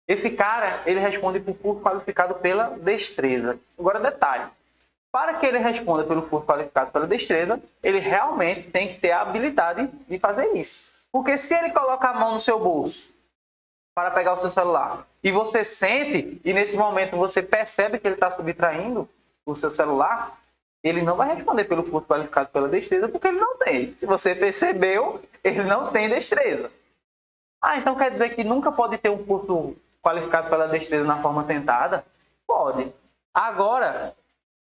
Speaker 1: Esse cara, ele responde por furto qualificado pela destreza. Agora, detalhe. Para que ele responda pelo furto qualificado pela destreza, ele realmente tem que ter a habilidade de fazer isso. Porque se ele coloca a mão no seu bolso para pegar o seu celular e você sente, e nesse momento você percebe que ele está subtraindo o seu celular, ele não vai responder pelo furto qualificado pela destreza porque ele não tem. Se você percebeu, ele não tem destreza. Então quer dizer que nunca pode ter um furto qualificado pela destreza na forma tentada? Pode. Agora,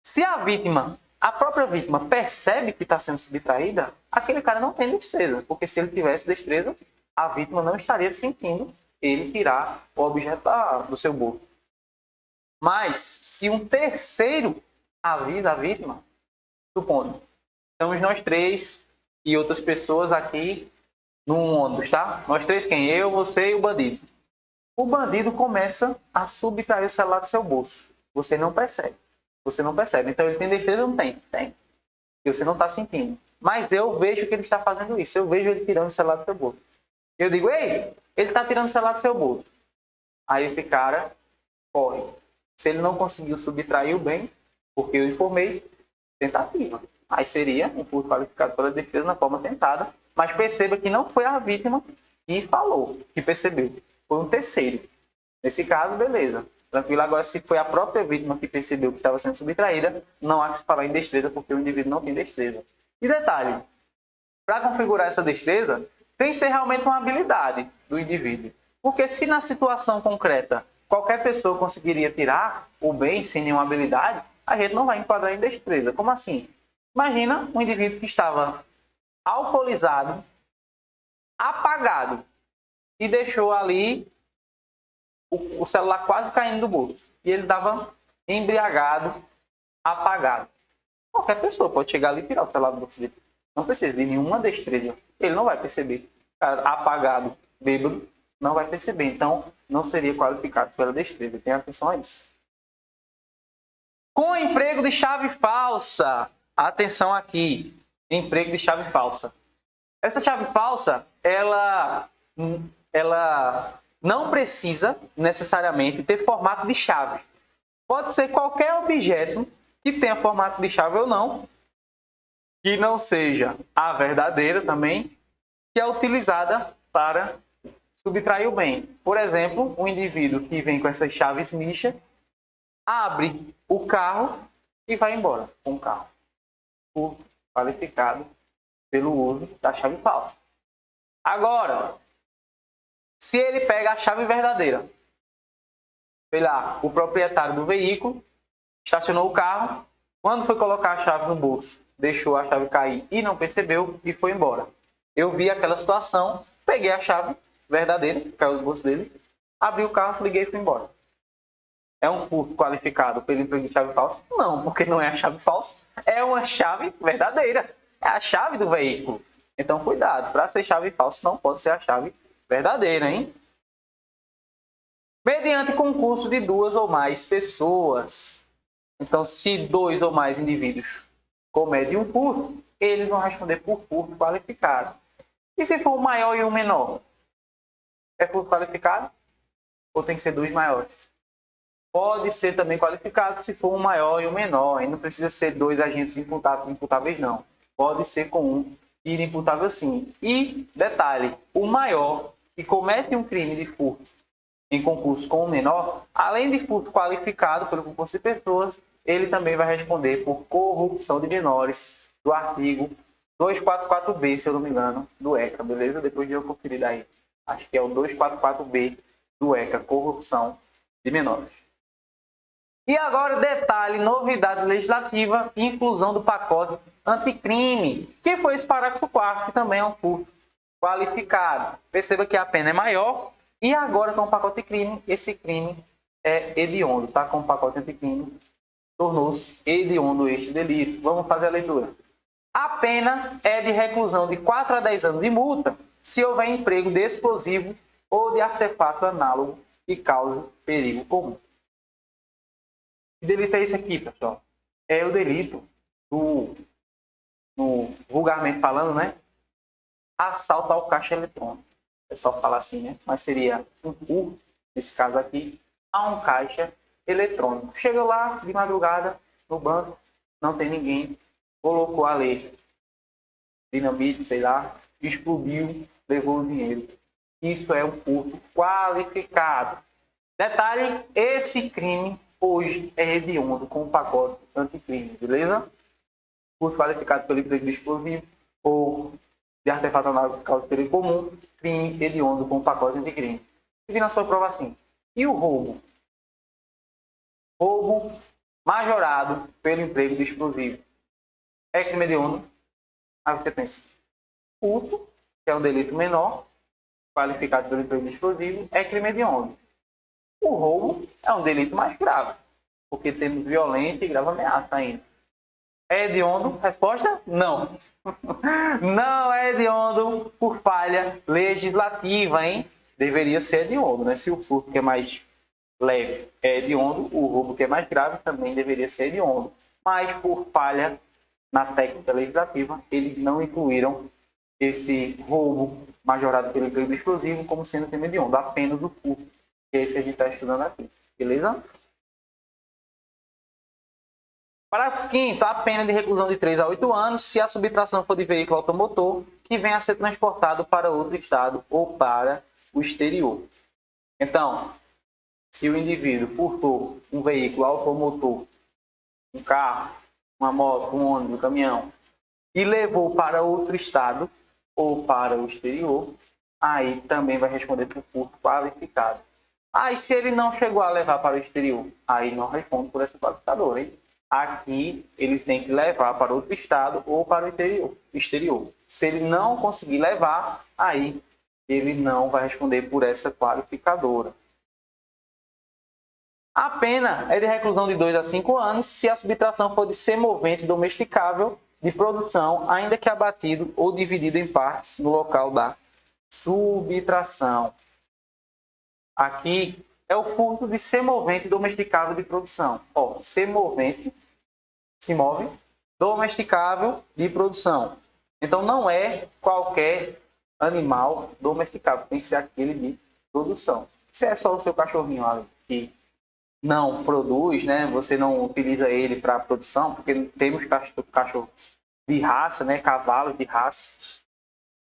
Speaker 1: se a própria vítima percebe que está sendo subtraída, aquele cara não tem destreza. Porque se ele tivesse destreza, a vítima não estaria sentindo ele tirar o objeto do seu bolso. Mas, se um terceiro avisa a vítima, supondo, estamos nós três e outras pessoas aqui num ônibus, tá? Nós três quem? Eu, você e o bandido. O bandido começa a subtrair o celular do seu bolso. Você não percebe. Você não percebe. Então ele tem destreza ou não tem? Tem. E você não está sentindo. Mas eu vejo que ele está fazendo isso. Eu vejo ele tirando o celular do seu bolso. Eu digo, ei, ele está tirando o celular do seu bolso. Aí esse cara corre. Se ele não conseguiu subtrair o bem, porque eu informei, tentativa. Aí seria um furto qualificado pela defesa na forma tentada. Mas perceba que não foi a vítima que falou, que percebeu. Foi um terceiro. Nesse caso, beleza. Tranquilo. Agora, se foi a própria vítima que percebeu que estava sendo subtraída, não há que se falar em destreza, porque o indivíduo não tem destreza. E detalhe, para configurar essa destreza, tem que ser realmente uma habilidade do indivíduo. Porque se na situação concreta qualquer pessoa conseguiria tirar o bem sem nenhuma habilidade, a gente não vai enquadrar em destreza. Como assim? Imagina um indivíduo que estava alcoolizado, apagado, e deixou ali o celular quase caindo do bolso. E ele estava embriagado, apagado. Qualquer pessoa pode chegar ali e tirar o celular do bolso dele. Não precisa de nenhuma destreza. Ele não vai perceber. Apagado, bêbado, não vai perceber. Então, não seria qualificado pela destreza. Tenha atenção a isso. Com o emprego de chave falsa. Atenção aqui. Emprego de chave falsa. Essa chave falsa, ela não precisa necessariamente ter formato de chave. Pode ser qualquer objeto que tenha formato de chave ou não, que não seja a verdadeira também, que é utilizada para subtrair o bem. Por exemplo, um indivíduo que vem com essas chaves mixtas, abre o carro e vai embora com o carro. Furto qualificado pelo uso da chave falsa. Agora, se ele pega a chave verdadeira, sei lá, o proprietário do veículo estacionou o carro, quando foi colocar a chave no bolso, deixou a chave cair e não percebeu e foi embora. Eu vi aquela situação, peguei a chave verdadeira, que caiu no bolso dele, abri o carro, liguei e fui embora. É um furto qualificado pelo emprego de chave falsa? Não, porque não é a chave falsa, é uma chave verdadeira. É a chave do veículo. Então, cuidado. Para ser chave falsa, não pode ser a chave verdadeira, hein? Mediante concurso de 2 ou mais pessoas. Então, se 2 ou mais indivíduos cometem um furto, eles vão responder por furto qualificado. E se for um maior e um menor? É furto qualificado? Ou tem que ser 2 maiores? Pode ser também qualificado se for um maior e um menor. E não precisa ser 2 agentes imputáveis, não. Pode ser com um inimputável sim. E, detalhe, o maior que comete um crime de furto em concurso com o menor, além de furto qualificado pelo concurso de pessoas, ele também vai responder por corrupção de menores do artigo 244B, se eu não me engano, do ECA, beleza? Depois de eu conferir daí. Acho que é o 244B do ECA, corrupção de menores. E agora, detalhe, novidade legislativa, inclusão do pacote anticrime, que foi esse parágrafo 4º, que também é um furto qualificado. Perceba que a pena é maior e agora com o pacote crime, esse crime é hediondo, tá? Com o pacote anticrime, tornou-se hediondo este delito. Vamos fazer a leitura. A pena é de reclusão de 4 a 10 anos de multa se houver emprego de explosivo ou de artefato análogo que cause perigo comum. Que delito é esse aqui, pessoal? É o delito vulgarmente falando, né? Assalto ao caixa eletrônico. O pessoal fala assim, né? Mas seria um furto, nesse caso aqui, a um caixa eletrônico. Chegou lá de madrugada no banco, não tem ninguém, colocou ali dinamite, sei lá, explodiu, levou o dinheiro. Isso é um furto qualificado. Detalhe, esse crime hoje é hediondo com o pacote anticrime, beleza? Furto qualificado pelo emprego de explosivo ou de artefato análogo que causa perigo comum, crime hediondo com o pacote anticrime. E vi na sua prova assim. E o roubo? Roubo majorado pelo emprego de explosivo. É crime hediondo? Aí você pensa, furto, que é um delito menor, qualificado pelo emprego de explosivo, é crime hediondo. O roubo é um delito mais grave, porque temos violência e grave ameaça ainda. É hediondo? Resposta? Não. Não é hediondo por falha legislativa, hein? Deveria ser hediondo, né? Se o furto que é mais leve é hediondo, o roubo que é mais grave também deveria ser hediondo. Mas por falha na técnica legislativa, eles não incluíram esse roubo majorado pelo emprego explosivo como sendo crime hediondo, apenas o furto, que é esse que a gente está estudando aqui. Beleza? Parágrafo 5º, a pena de reclusão de 3 a 8 anos se a subtração for de veículo automotor que venha a ser transportado para outro estado ou para o exterior. Então, se o indivíduo furtou um veículo automotor, um carro, uma moto, um ônibus, um caminhão, e levou para outro estado ou para o exterior, aí também vai responder por furto qualificado. Aí, se ele não chegou a levar para o exterior, aí não responde por essa qualificadora, hein? Aqui ele tem que levar para outro estado ou para o exterior. Se ele não conseguir levar, aí ele não vai responder por essa qualificadora. A pena é de reclusão de 2 a 5 anos se a subtração for de semovente domesticável de produção, ainda que abatido ou dividido em partes no local da subtração. Aqui é o furto de semovente domesticável de produção. Ó, semovente, se move, domesticável de produção. Então, não é qualquer animal domesticável, tem que ser aquele de produção. Se é só o seu cachorrinho ali que não produz, né? Você não utiliza ele para produção, porque temos cachorros de raça, né? Cavalos de raça.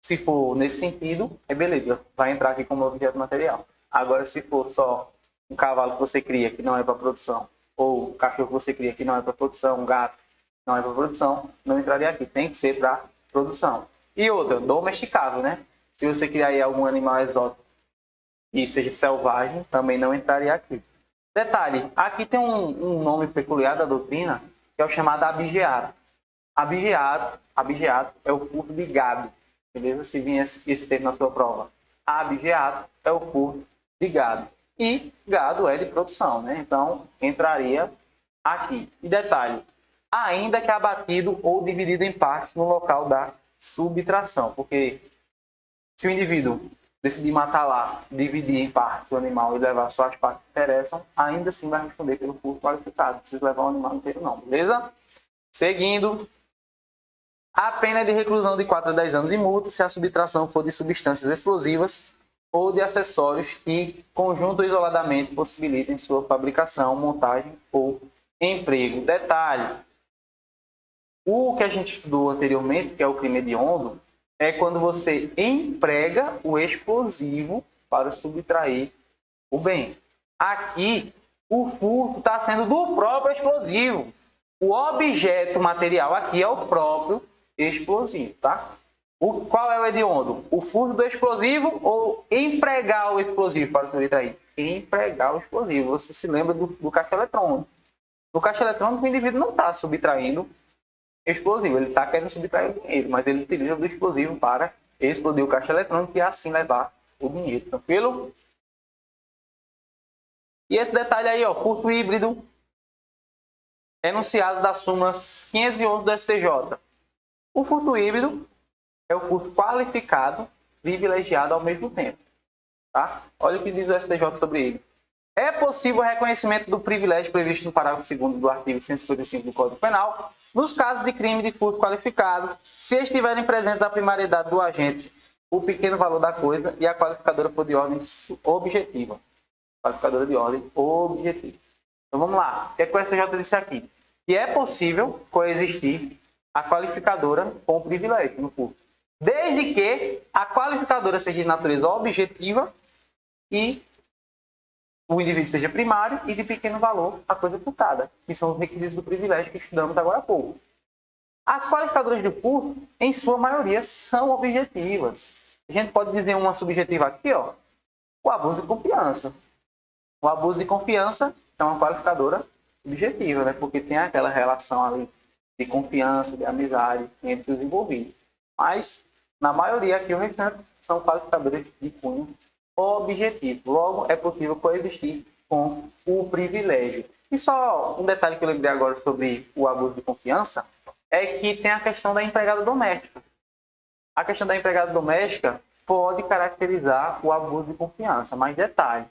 Speaker 1: Se for nesse sentido, é beleza, vai entrar aqui como objeto material. Agora, se for só um cavalo que você cria que não é para produção, ou um cachorro que você cria que não é para produção, um gato que não é para produção, não entraria aqui. Tem que ser para produção. E outra, domesticável, né? Se você criar aí algum animal exótico e seja selvagem, também não entraria aqui. Detalhe, aqui tem um nome peculiar da doutrina, que é o chamado abigeato. Abigeato é o furto de gado. Beleza? Se vinha esse termo na sua prova. Abigeato é o furto de gado. E gado é de produção, né? Então, entraria aqui. E detalhe, ainda que abatido ou dividido em partes no local da subtração. Porque se o indivíduo decidir matar lá, dividir em partes o animal e levar só as partes que interessam, ainda assim vai responder pelo furto qualificado. Não precisa levar o animal inteiro não, beleza? Seguindo, a pena é de reclusão de 4 a 10 anos e multa se a subtração for de substâncias explosivas ou de acessórios que, conjunto ou isoladamente, possibilitem sua fabricação, montagem ou emprego. Detalhe, o que a gente estudou anteriormente, que é o crime hediondo, é quando você emprega o explosivo para subtrair o bem. Aqui, o furto está sendo do próprio explosivo. O objeto material aqui é o próprio explosivo, tá? Qual é o hediondo? O furto do explosivo ou empregar o explosivo para subtrair? Empregar o explosivo. Você se lembra do caixa eletrônico. No caixa eletrônico, o indivíduo não está subtraindo explosivo. Ele está querendo subtrair o dinheiro, mas ele utiliza do explosivo para explodir o caixa eletrônico e assim levar o dinheiro. Tranquilo? E esse detalhe aí, ó, furto híbrido, enunciado das súmulas 511 do STJ. O furto híbrido é o furto qualificado, privilegiado ao mesmo tempo. Tá? Olha o que diz o STJ sobre ele. É possível o reconhecimento do privilégio previsto no parágrafo 2º do artigo 155 do Código Penal, nos casos de crime de furto qualificado, se estiverem presentes a primariedade do agente, o pequeno valor da coisa e a qualificadora for de ordem objetiva. Qualificadora de ordem objetiva. Então vamos lá. O que é que o STJ disse aqui? Que é possível coexistir a qualificadora com o privilégio no furto, desde que a qualificadora seja de natureza objetiva e o indivíduo seja primário e de pequeno valor a coisa furtada, que são os requisitos do privilégio que estudamos agora há pouco. As qualificadoras de furto, em sua maioria, são objetivas. A gente pode dizer uma subjetiva aqui, ó, o abuso de confiança. O abuso de confiança é uma qualificadora subjetiva, né? Porque tem aquela relação ali de confiança, de amizade entre os envolvidos. Mas, na maioria aqui, o restante são qualificadores de cunho objetivo. Logo, é possível coexistir com o privilégio. E só um detalhe que eu lembrei agora sobre o abuso de confiança é que tem a questão da empregada doméstica. A questão da empregada doméstica pode caracterizar o abuso de confiança, mas detalhe,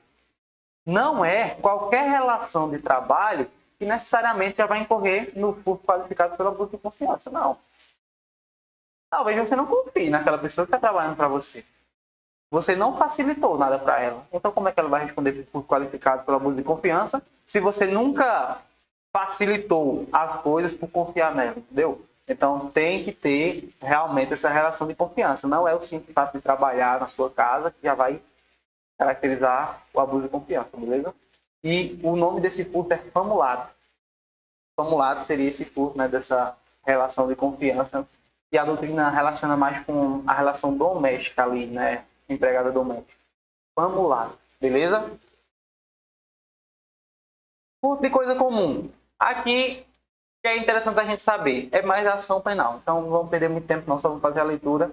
Speaker 1: não é qualquer relação de trabalho que necessariamente já vai incorrer no furto qualificado pelo abuso de confiança, não. Talvez você não confie naquela pessoa que está trabalhando para você. Você não facilitou nada para ela. Então, como é que ela vai responder por furto qualificado pelo abuso de confiança se você nunca facilitou as coisas por confiar nela, entendeu? Então, tem que ter realmente essa relação de confiança. Não é o simples fato de trabalhar na sua casa que já vai caracterizar o abuso de confiança, beleza? E o nome desse furto é famulado. Famulado seria esse furto, né, dessa relação de confiança. E a doutrina relaciona mais com a relação doméstica ali, né? Empregada doméstica. Famulado, beleza? Furto de coisa comum. Aqui, que é interessante a gente saber, é mais a ação penal. Então, não vamos perder muito tempo, não, só vamos fazer a leitura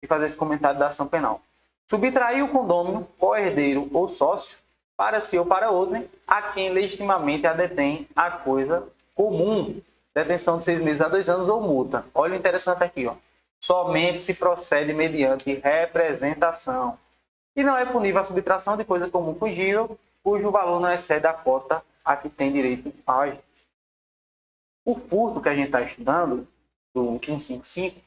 Speaker 1: e fazer esse comentário da ação penal. Subtrair o condômino, co-herdeiro ou sócio, para si ou para outrem, a quem legitimamente a detém a coisa comum. Detenção de 6 meses a 2 anos ou multa. Olha o interessante aqui, ó. Somente se procede mediante representação. E não é punível a subtração de coisa comum fugível, cujo valor não excede a cota a que tem direito a agente. O furto que a gente está estudando, do 155,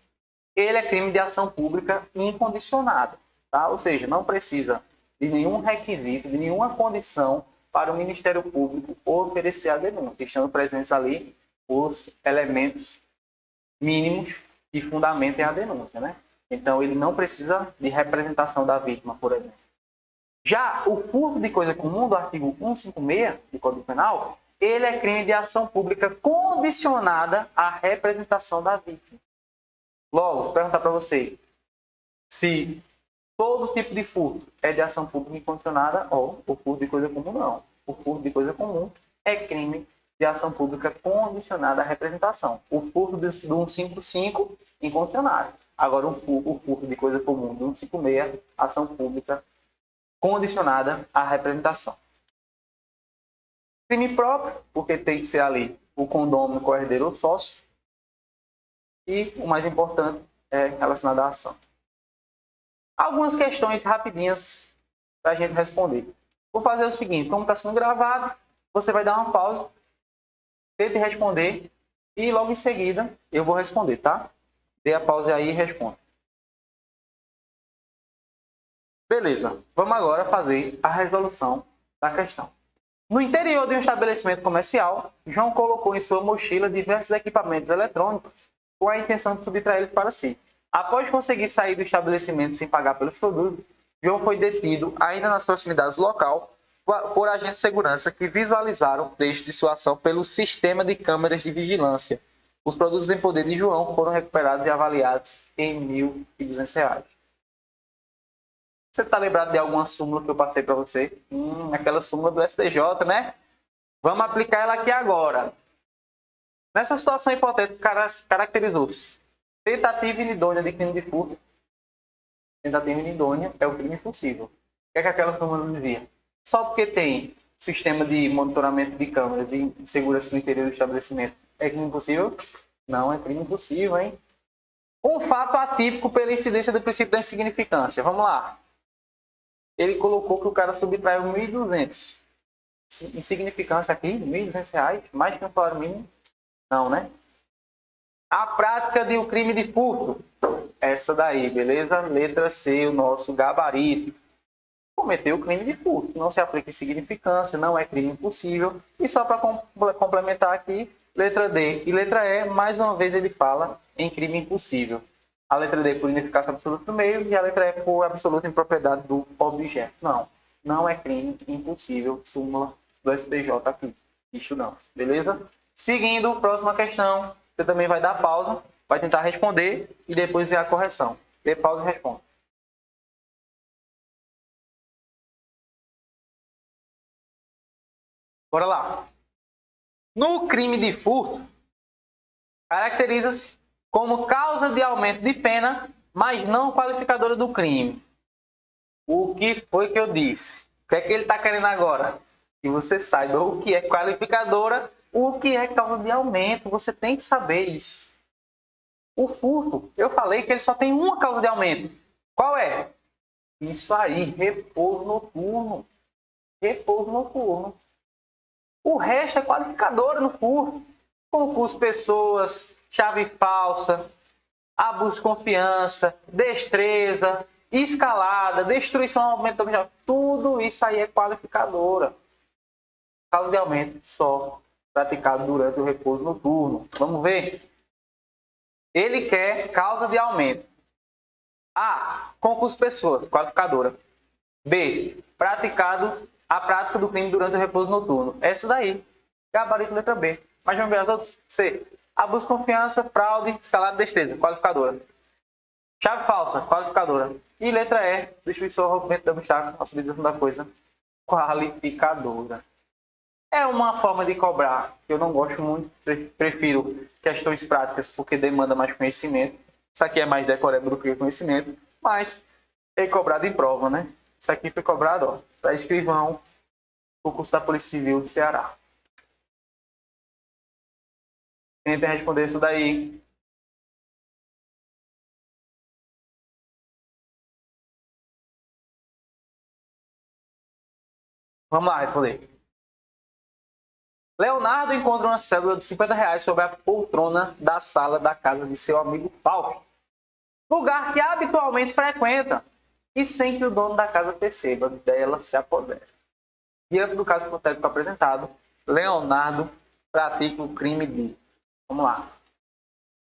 Speaker 1: ele é crime de ação pública incondicionada. Tá? Ou seja, não precisa de nenhum requisito, de nenhuma condição para o Ministério Público oferecer a denúncia, estando presentes ali os elementos mínimos que fundamentem a denúncia, né? Então, ele não precisa de representação da vítima, por exemplo. Já o furto de coisa comum do artigo 156 do Código Penal, ele é crime de ação pública condicionada à representação da vítima. Logo, se perguntar para você se todo tipo de furto é de ação pública incondicionada ou o furto de coisa comum não. O furto de coisa comum é crime de ação pública condicionada à representação. O furto do 155, incondicionado. Agora, o furto de coisa comum do 156, ação pública condicionada à representação. Crime próprio, porque tem que ser ali o condômino, co-herdeiro ou sócio. E o mais importante é relacionado à ação. Algumas questões rapidinhas para a gente responder. Vou fazer o seguinte, como está sendo gravado, você vai dar uma pausa, tente responder e logo em seguida eu vou responder, tá? Dê a pausa aí e responda. Beleza, vamos agora fazer a resolução da questão. No interior de um estabelecimento comercial, João colocou em sua mochila diversos equipamentos eletrônicos com a intenção de subtraí-los para si. Após conseguir sair do estabelecimento sem pagar pelos produtos, João foi detido, ainda nas proximidades do local, por agentes de segurança que visualizaram o trecho de sua ação pelo sistema de câmeras de vigilância Os produtos em poder de João foram recuperados e avaliados em R$ 1.200. Você está lembrado de alguma súmula que eu passei para você? Aquela súmula do STJ, né? Vamos aplicar ela aqui agora. Nessa situação hipotética, caracterizou-se tentativa inidônea de crime de furto. Tentativa inidônea é o crime impossível. O que é que aquela súmula dizia? Só porque tem sistema de monitoramento de câmeras e de segurança no interior do estabelecimento, é crime impossível? Não é crime impossível, hein? Um fato atípico pela incidência do princípio da insignificância. Vamos lá. Ele colocou que o cara subtraiu 1.200. Insignificância aqui, R$ 1.200, mais que um salário mínimo? Não, né? A prática de um crime de furto. Essa daí, beleza? Letra C, o nosso gabarito. Cometeu o crime de furto. Não se aplica insignificância, não é crime impossível. E só para complementar aqui, letra D e letra E, mais uma vez ele fala em crime impossível. A letra D por ineficácia absoluta do meio e a letra E por absoluta impropriedade do objeto. Não, não é crime impossível, súmula do STJ aqui. Isso não, beleza? Seguindo, próxima questão, você também vai dar pausa, vai tentar responder e depois ver a correção. Dê pausa e responda. Bora lá. No crime de furto, caracteriza-se como causa de aumento de pena, mas não qualificadora do crime. O que foi que eu disse? O que é que ele está querendo agora? Que você saiba o que é qualificadora, o que é causa de aumento. Você tem que saber isso. O furto, eu falei que ele só tem uma causa de aumento. Qual é? Isso aí, repouso noturno. Repouso noturno. O resto é qualificadora no furto. Concurso pessoas, chave falsa, abuso de confiança, destreza, escalada, destruição, aumento do objeto. Tudo isso aí é qualificadora. Causa de aumento só praticado durante o repouso noturno. Vamos ver? Ele quer causa de aumento. A. Concurso pessoas, qualificadora. B. A prática do crime durante o repouso noturno. Essa daí. Gabarito letra B. Mas vamos ver as outras? C. Abuso de confiança, fraude, escalada, destreza, qualificadora. Chave falsa, qualificadora. E letra E. Destruição, rompimento de obstáculo, auxiliação da coisa, qualificadora. É uma forma de cobrar que eu não gosto muito. Prefiro questões práticas porque demanda mais conhecimento. Isso aqui é mais decoreba do que conhecimento. Mas é cobrado em prova, né? Isso aqui foi cobrado para escrivão do curso da Polícia Civil do Ceará. Tentem responder isso daí. Vamos lá responder. Leonardo encontra uma cédula de R$ 50 sobre a poltrona da sala da casa de seu amigo Fausto, lugar que habitualmente frequenta, e sem que o dono da casa perceba, dela se apodera. Diante do caso hipotético apresentado, Leonardo pratica o crime de... Vamos lá.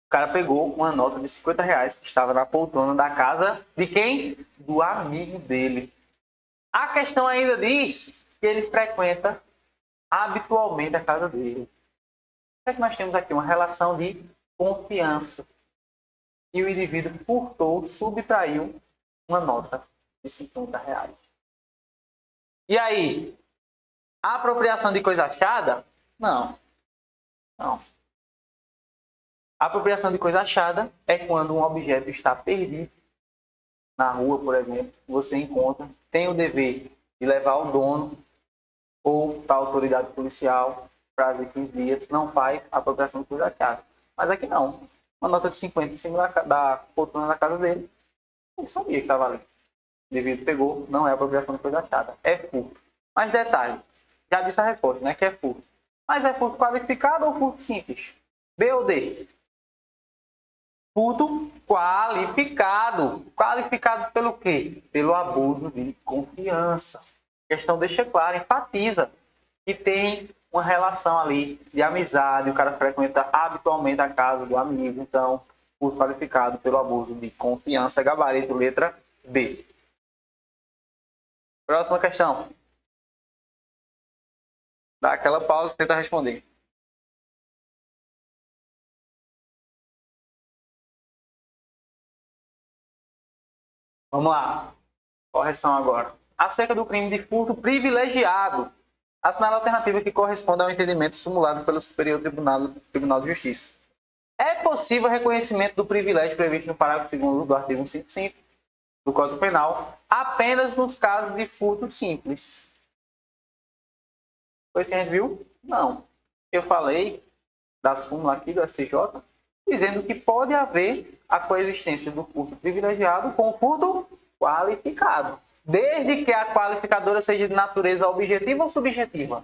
Speaker 1: O cara pegou uma nota de R$ 50 que estava na poltrona da casa de quem? Do amigo dele. A questão ainda diz que ele frequenta habitualmente a casa dele. O que é que nós temos aqui? Uma relação de confiança. E o indivíduo furtou, subtraiu uma nota de R$ 50. E aí? A apropriação de coisa achada? Não. Não. A apropriação de coisa achada é quando um objeto está perdido na rua, por exemplo, você encontra, tem o dever de levar ao dono ou para a autoridade policial, prazo de 15 dias, não faz a apropriação de coisa achada. Mas aqui não. Uma nota de 50 em cima da poltrona da casa dele, ele sabia que estava ali. O indivíduo pegou, não é apropriação de coisa achada, é furto. Mas detalhe, já disse a resposta, né, que é furto. Mas é furto qualificado ou furto simples? B ou D? Furto qualificado. Qualificado pelo quê? Pelo abuso de confiança. A questão deixa claro, enfatiza que tem uma relação ali de amizade, o cara frequenta habitualmente a casa do amigo, então, furto qualificado pelo abuso de confiança, gabarito, letra B. Próxima questão. Dá aquela pausa e tenta responder. Vamos lá. Correção agora. Acerca do crime de furto privilegiado. Assinale a alternativa que corresponde ao entendimento simulado pelo Superior Tribunal de Justiça. É possível reconhecimento do privilégio previsto no parágrafo 2º do artigo 155 do Código Penal apenas nos casos de furto simples. Foi isso que a gente viu? Não. Eu falei da súmula aqui do STJ, dizendo que pode haver a coexistência do furto privilegiado com o furto qualificado, desde que a qualificadora seja de natureza objetiva ou subjetiva?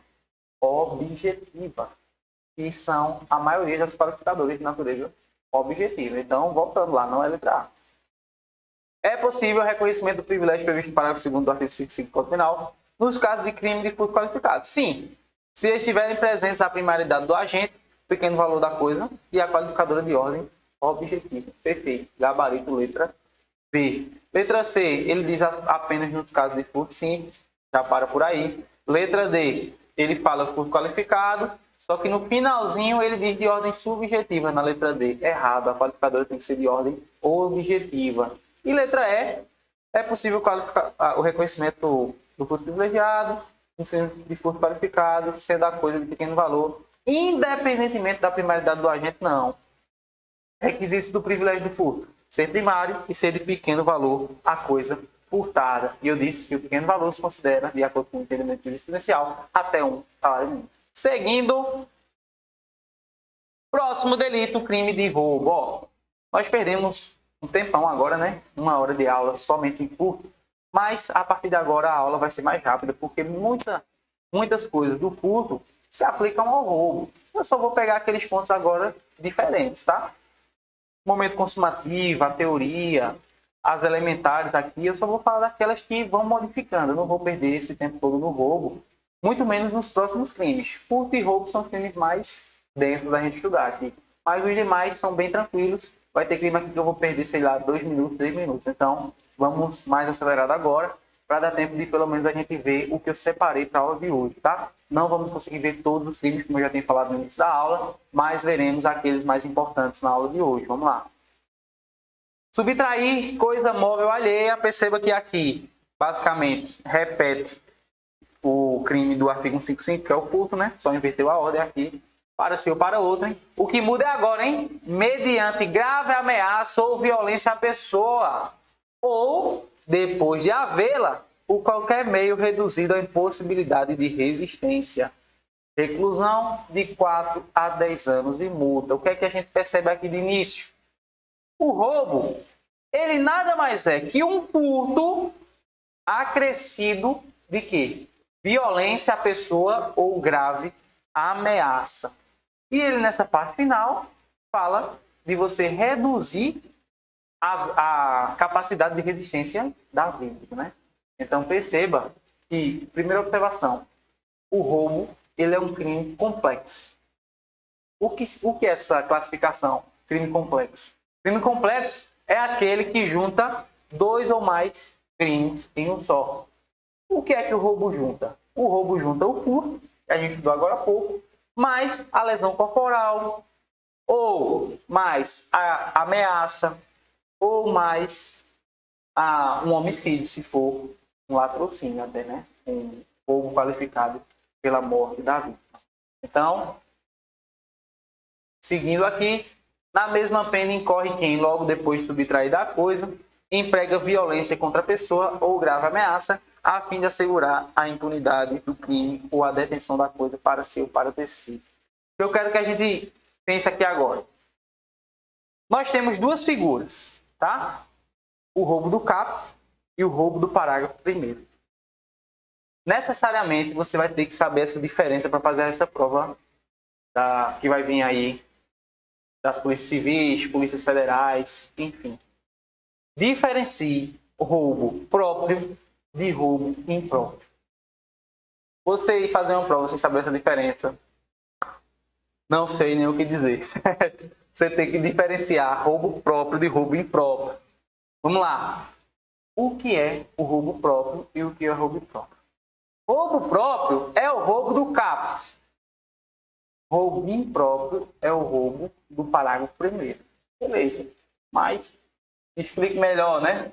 Speaker 1: Objetiva. E são a maioria das qualificadoras de natureza objetiva. Então, voltando lá, não é letra A. É possível o reconhecimento do privilégio previsto no parágrafo 2º do artigo 155 do Código Penal nos casos de crime de furto qualificado? Sim, se estiverem presentes a primaridade do agente, o pequeno valor da coisa e a qualificadora de ordem objetiva. Perfeito. Gabarito, letra B. Letra C, ele diz apenas nos casos de furto simples, já para por aí. Letra D, ele fala furto qualificado, só que no finalzinho ele diz de ordem subjetiva na letra D. Errado, a qualificadora tem que ser de ordem objetiva. E letra E, é possível o reconhecimento do furto privilegiado, de furto qualificado, sendo a coisa de pequeno valor, independentemente da primaridade do agente, não. Requisitos do privilégio do furto: ser primário e ser de pequeno valor a coisa furtada. E eu disse que o pequeno valor se considera, de acordo com o entendimento jurisprudencial, até um salário mínimo. Seguindo, próximo delito, crime de roubo. Ó, nós perdemos um tempão agora, né? 1 hora de aula somente em furto. Mas, a partir de agora, a aula vai ser mais rápida, porque muitas coisas do furto se aplicam ao roubo. Eu só vou pegar aqueles pontos agora diferentes, tá? Momento consumativo, a teoria, as elementares aqui, eu só vou falar daquelas que vão modificando. Eu não vou perder esse tempo todo no roubo, muito menos nos próximos crimes. Furto e roubo são crimes mais densos da gente estudar aqui. Mas os demais são bem tranquilos. Vai ter crime aqui que eu vou perder, sei lá, 2 minutos, 3 minutos. Então, vamos mais acelerado agora, para dar tempo de pelo menos a gente ver o que eu separei para a aula de hoje, tá? Não vamos conseguir ver todos os crimes, como eu já tenho falado no início da aula, mas veremos aqueles mais importantes na aula de hoje. Vamos lá. Subtrair coisa móvel alheia. Perceba que aqui, basicamente, repete o crime do artigo 155, que é o furto, né? Só inverteu a ordem aqui, para si ou para outrem. O que muda é agora, hein? Mediante grave ameaça ou violência à pessoa, ou, depois de havê-la, por qualquer meio reduzido à impossibilidade de resistência. Reclusão de 4 a 10 anos e multa. O que é que a gente percebe aqui de início? O roubo, ele nada mais é que um furto acrescido de quê? Violência à pessoa ou grave ameaça. E ele, nessa parte final, fala de você reduzir a capacidade de resistência da vítima, né? Então, perceba que, primeira observação, o roubo ele é um crime complexo. O que é essa classificação? Crime complexo. Crime complexo é aquele que junta 2 ou mais crimes em um só. O que é que o roubo junta? O roubo junta o furto, que a gente estudou agora há pouco, mais a lesão corporal, ou mais a ameaça, ou mais um homicídio, se for um latrocínio até, né? Um roubo qualificado pela morte da vítima. Então, seguindo aqui, na mesma pena incorre quem, logo depois de subtrair da coisa, emprega violência contra a pessoa ou grave ameaça, a fim de assegurar a impunidade do crime ou a detenção da coisa para si ou para terceiro. Eu quero que a gente pense aqui agora. Nós temos duas figuras, tá? O roubo do caput e o roubo do parágrafo 1º. Necessariamente você vai ter que saber essa diferença para fazer essa prova que vai vir aí das polícias civis, polícias federais, enfim. Diferencie o roubo próprio de roubo impróprio. Você ir fazer uma prova sem saber essa diferença, não sei nem o que dizer, certo? Você tem que diferenciar roubo próprio de roubo impróprio. Vamos lá. O que é o roubo próprio e o que é o roubo impróprio? Roubo próprio é o roubo do caput. Roubo impróprio é o roubo do parágrafo 1º. Beleza. Mas explique melhor, né?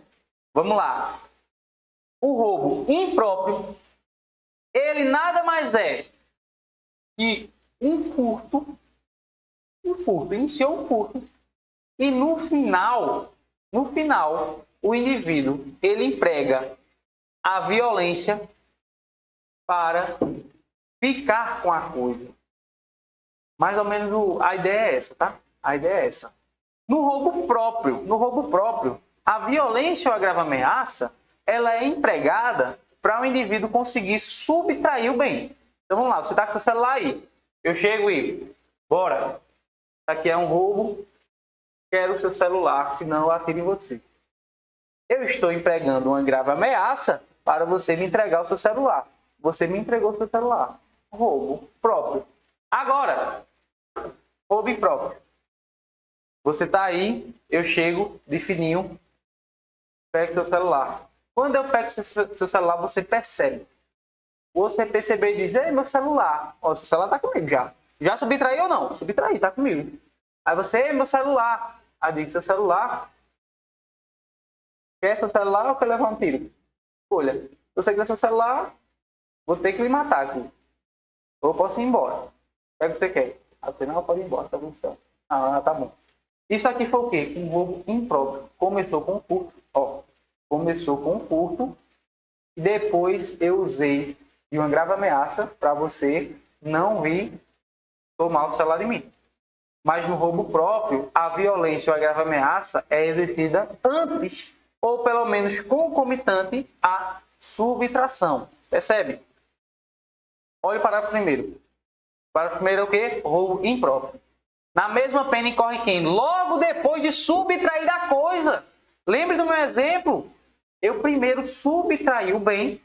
Speaker 1: Vamos lá. O roubo impróprio, ele nada mais é que um furto, iniciou um furto, e no final, o indivíduo, ele emprega a violência para ficar com a coisa. Mais ou menos a ideia é essa, tá? A ideia é essa. No roubo próprio, a violência ou agrava ameaça, ela é empregada para o indivíduo conseguir subtrair o bem. Então vamos lá, você está com seu celular aí. Eu chego e, bora, isso aqui é um roubo, quero o seu celular, senão eu atiro em você. Eu estou empregando uma grave ameaça para você me entregar o seu celular. Você me entregou o seu celular. Roubo próprio. Agora, roubo impróprio. Você está aí, eu chego de fininho, pego seu celular. Quando eu pego seu celular, você percebe. Você percebe e diz, ei, meu celular. Ó, seu celular está comigo já. Já subtraiu ou não? Subtraí, está comigo. Aí você, ei, meu celular. Aí diz, seu celular. Quer seu celular ou quer levar um tiro? Escolha. Se você quer seu celular, vou ter que lhe matar aqui. Ou posso ir embora. O que você quer? Afinal, pode ir embora, tá bom. Ah, tá bom. Isso aqui foi o quê? Um roubo impróprio. Começou com um furto. Ó, começou com um furto. E depois eu usei de uma grave ameaça para você não vir tomar o celular de mim. Mas no roubo próprio, a violência ou a grave ameaça é exercida antes, ou pelo menos concomitante, à subtração. Percebe? Olha o parágrafo primeiro. O parágrafo primeiro é o quê? Roubo impróprio. Na mesma pena incorre quem? Logo depois de subtrair a coisa. Lembre do meu exemplo. Eu primeiro subtraí o bem.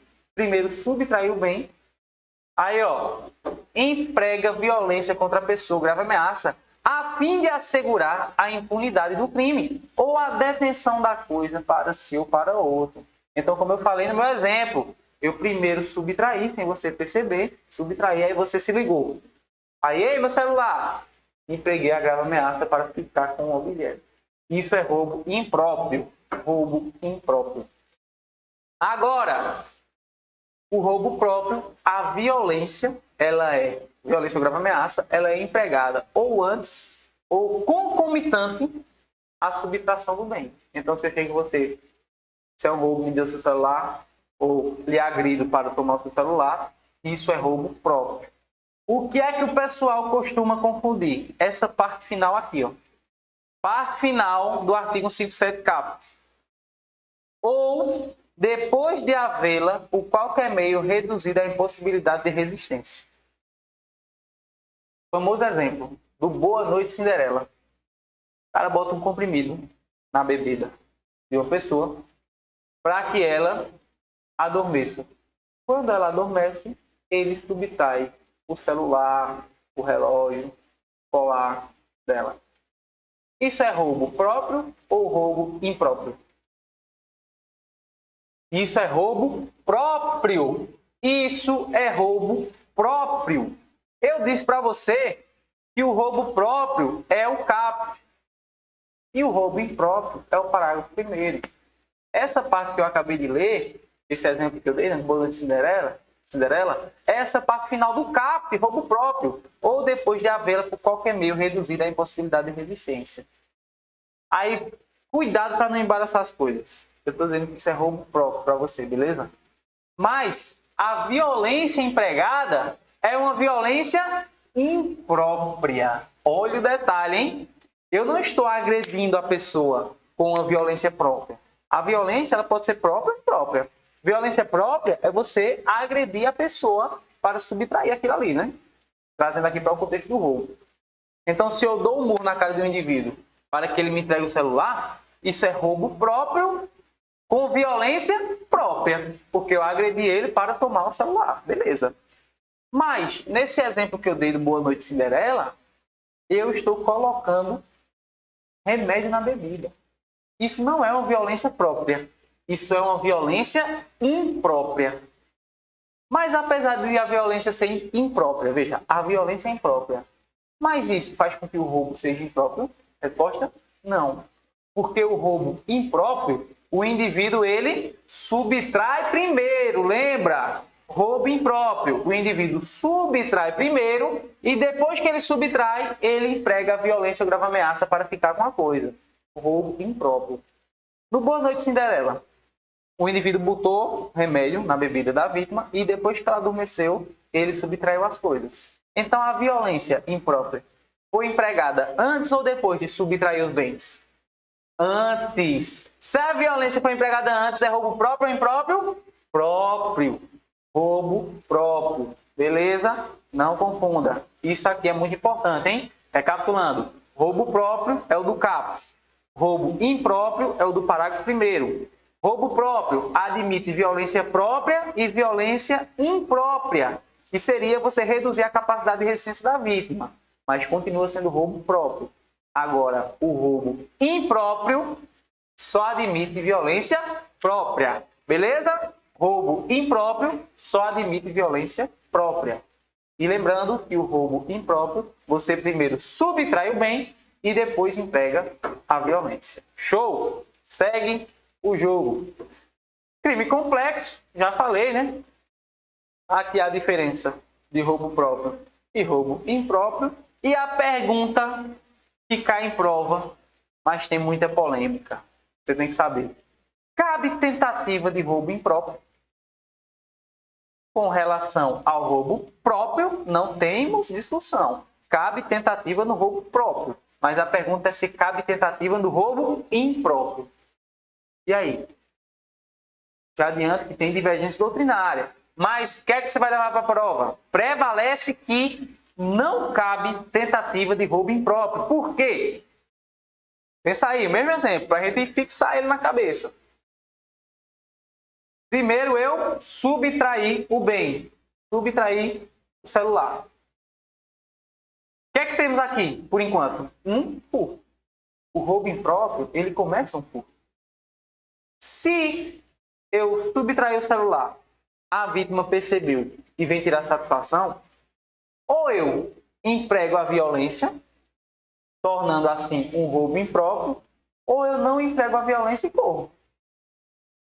Speaker 1: Aí, ó, emprega violência contra a pessoa, grave ameaça, a fim de assegurar a impunidade do crime ou a detenção da coisa para si ou para outro. Então, como eu falei no meu exemplo, eu primeiro subtraí, sem você perceber, subtraí, aí você se ligou. Aí, ei, meu celular, empreguei a grave ameaça para ficar com o objeto. Isso é roubo impróprio. Roubo impróprio. Agora, o roubo próprio, a violência, violência ou grave ameaça, ela é empregada ou antes ou concomitante à subtração do bem. Então, se eu chego você, se é um roubo, me deu seu celular, ou lhe agrido para tomar o seu celular, isso é roubo próprio. O que é que o pessoal costuma confundir? Essa parte final aqui, ó. Parte final do artigo 57 caput. Ou, depois de havê-la, por qualquer meio reduzida à impossibilidade de resistência. Famoso exemplo do Boa Noite Cinderela. O cara bota um comprimido na bebida de uma pessoa para que ela adormeça. Quando ela adormece, ele subtrai o celular, o relógio, o colar dela. Isso é roubo próprio ou roubo impróprio? Isso é roubo próprio. Isso é roubo próprio. Eu disse para você que o roubo próprio é o caput e o roubo impróprio é o parágrafo primeiro. Essa parte que eu acabei de ler, esse exemplo que eu dei, né, Boa Noite Cinderela, essa parte final do caput, roubo próprio, ou depois de havê-la por qualquer meio reduzida à impossibilidade de resistência. Aí, cuidado para não embaraçar as coisas. Eu estou dizendo que isso é roubo próprio para você, beleza? Mas a violência empregada é uma violência imprópria. Olha o detalhe, hein? Eu não estou agredindo a pessoa com uma violência própria. A violência ela pode ser própria ou imprópria. Violência própria é você agredir a pessoa para subtrair aquilo ali, né? Trazendo aqui para o contexto do roubo. Então, se eu dou um murro na cara de um indivíduo para que ele me entregue o celular, isso é roubo próprio com violência própria, porque eu agredi ele para tomar o celular. Beleza. Mas, nesse exemplo que eu dei do Boa Noite Cinderela, eu estou colocando remédio na bebida. Isso não é uma violência própria. Isso é uma violência imprópria. Mas, apesar de a violência ser imprópria, veja, a violência é imprópria. Mas isso faz com que o roubo seja impróprio? Resposta? Não. Porque o roubo impróprio, o indivíduo ele subtrai primeiro, lembra? Roubo impróprio. O indivíduo subtrai primeiro e depois que ele subtrai, ele emprega a violência ou grave ameaça para ficar com a coisa. Roubo impróprio. No Boa Noite, Cinderela, o indivíduo botou remédio na bebida da vítima e depois que ela adormeceu, ele subtraiu as coisas. Então, a violência imprópria foi empregada antes ou depois de subtrair os bens? Antes. Se a violência foi empregada antes, é roubo próprio ou impróprio? Próprio. Roubo próprio. Beleza? Não confunda. Isso aqui é muito importante, hein? Recapitulando. Roubo próprio é o do caput. Roubo impróprio é o do parágrafo 1º. Roubo próprio admite violência própria e violência imprópria, que seria você reduzir a capacidade de resistência da vítima, mas continua sendo roubo próprio. Agora, o roubo impróprio só admite violência própria, beleza? Roubo impróprio só admite violência própria. E lembrando que o roubo impróprio, você primeiro subtrai o bem e depois emprega a violência. Show? Segue o jogo. Crime complexo, já falei, né? Aqui a diferença de roubo próprio e roubo impróprio. E a pergunta que cai em prova, mas tem muita polêmica. Você tem que saber. Cabe tentativa de roubo impróprio? Com relação ao roubo próprio, não temos discussão. Cabe tentativa no roubo próprio. Mas a pergunta é se cabe tentativa no roubo impróprio. E aí? Já adianto que tem divergência doutrinária. Mas o que é que você vai levar para a prova? Prevalece que não cabe tentativa de roubo impróprio. Por quê? Pensa aí, o mesmo exemplo, para a gente fixar ele na cabeça. Primeiro eu subtraí o bem. Subtraí o celular. O que é que temos aqui, por enquanto? Um furto. O roubo impróprio, ele começa um furto. Se eu subtrair o celular, a vítima percebeu e vem tirar satisfação, ou eu emprego a violência, tornando assim um roubo impróprio, ou eu não emprego a violência e corro.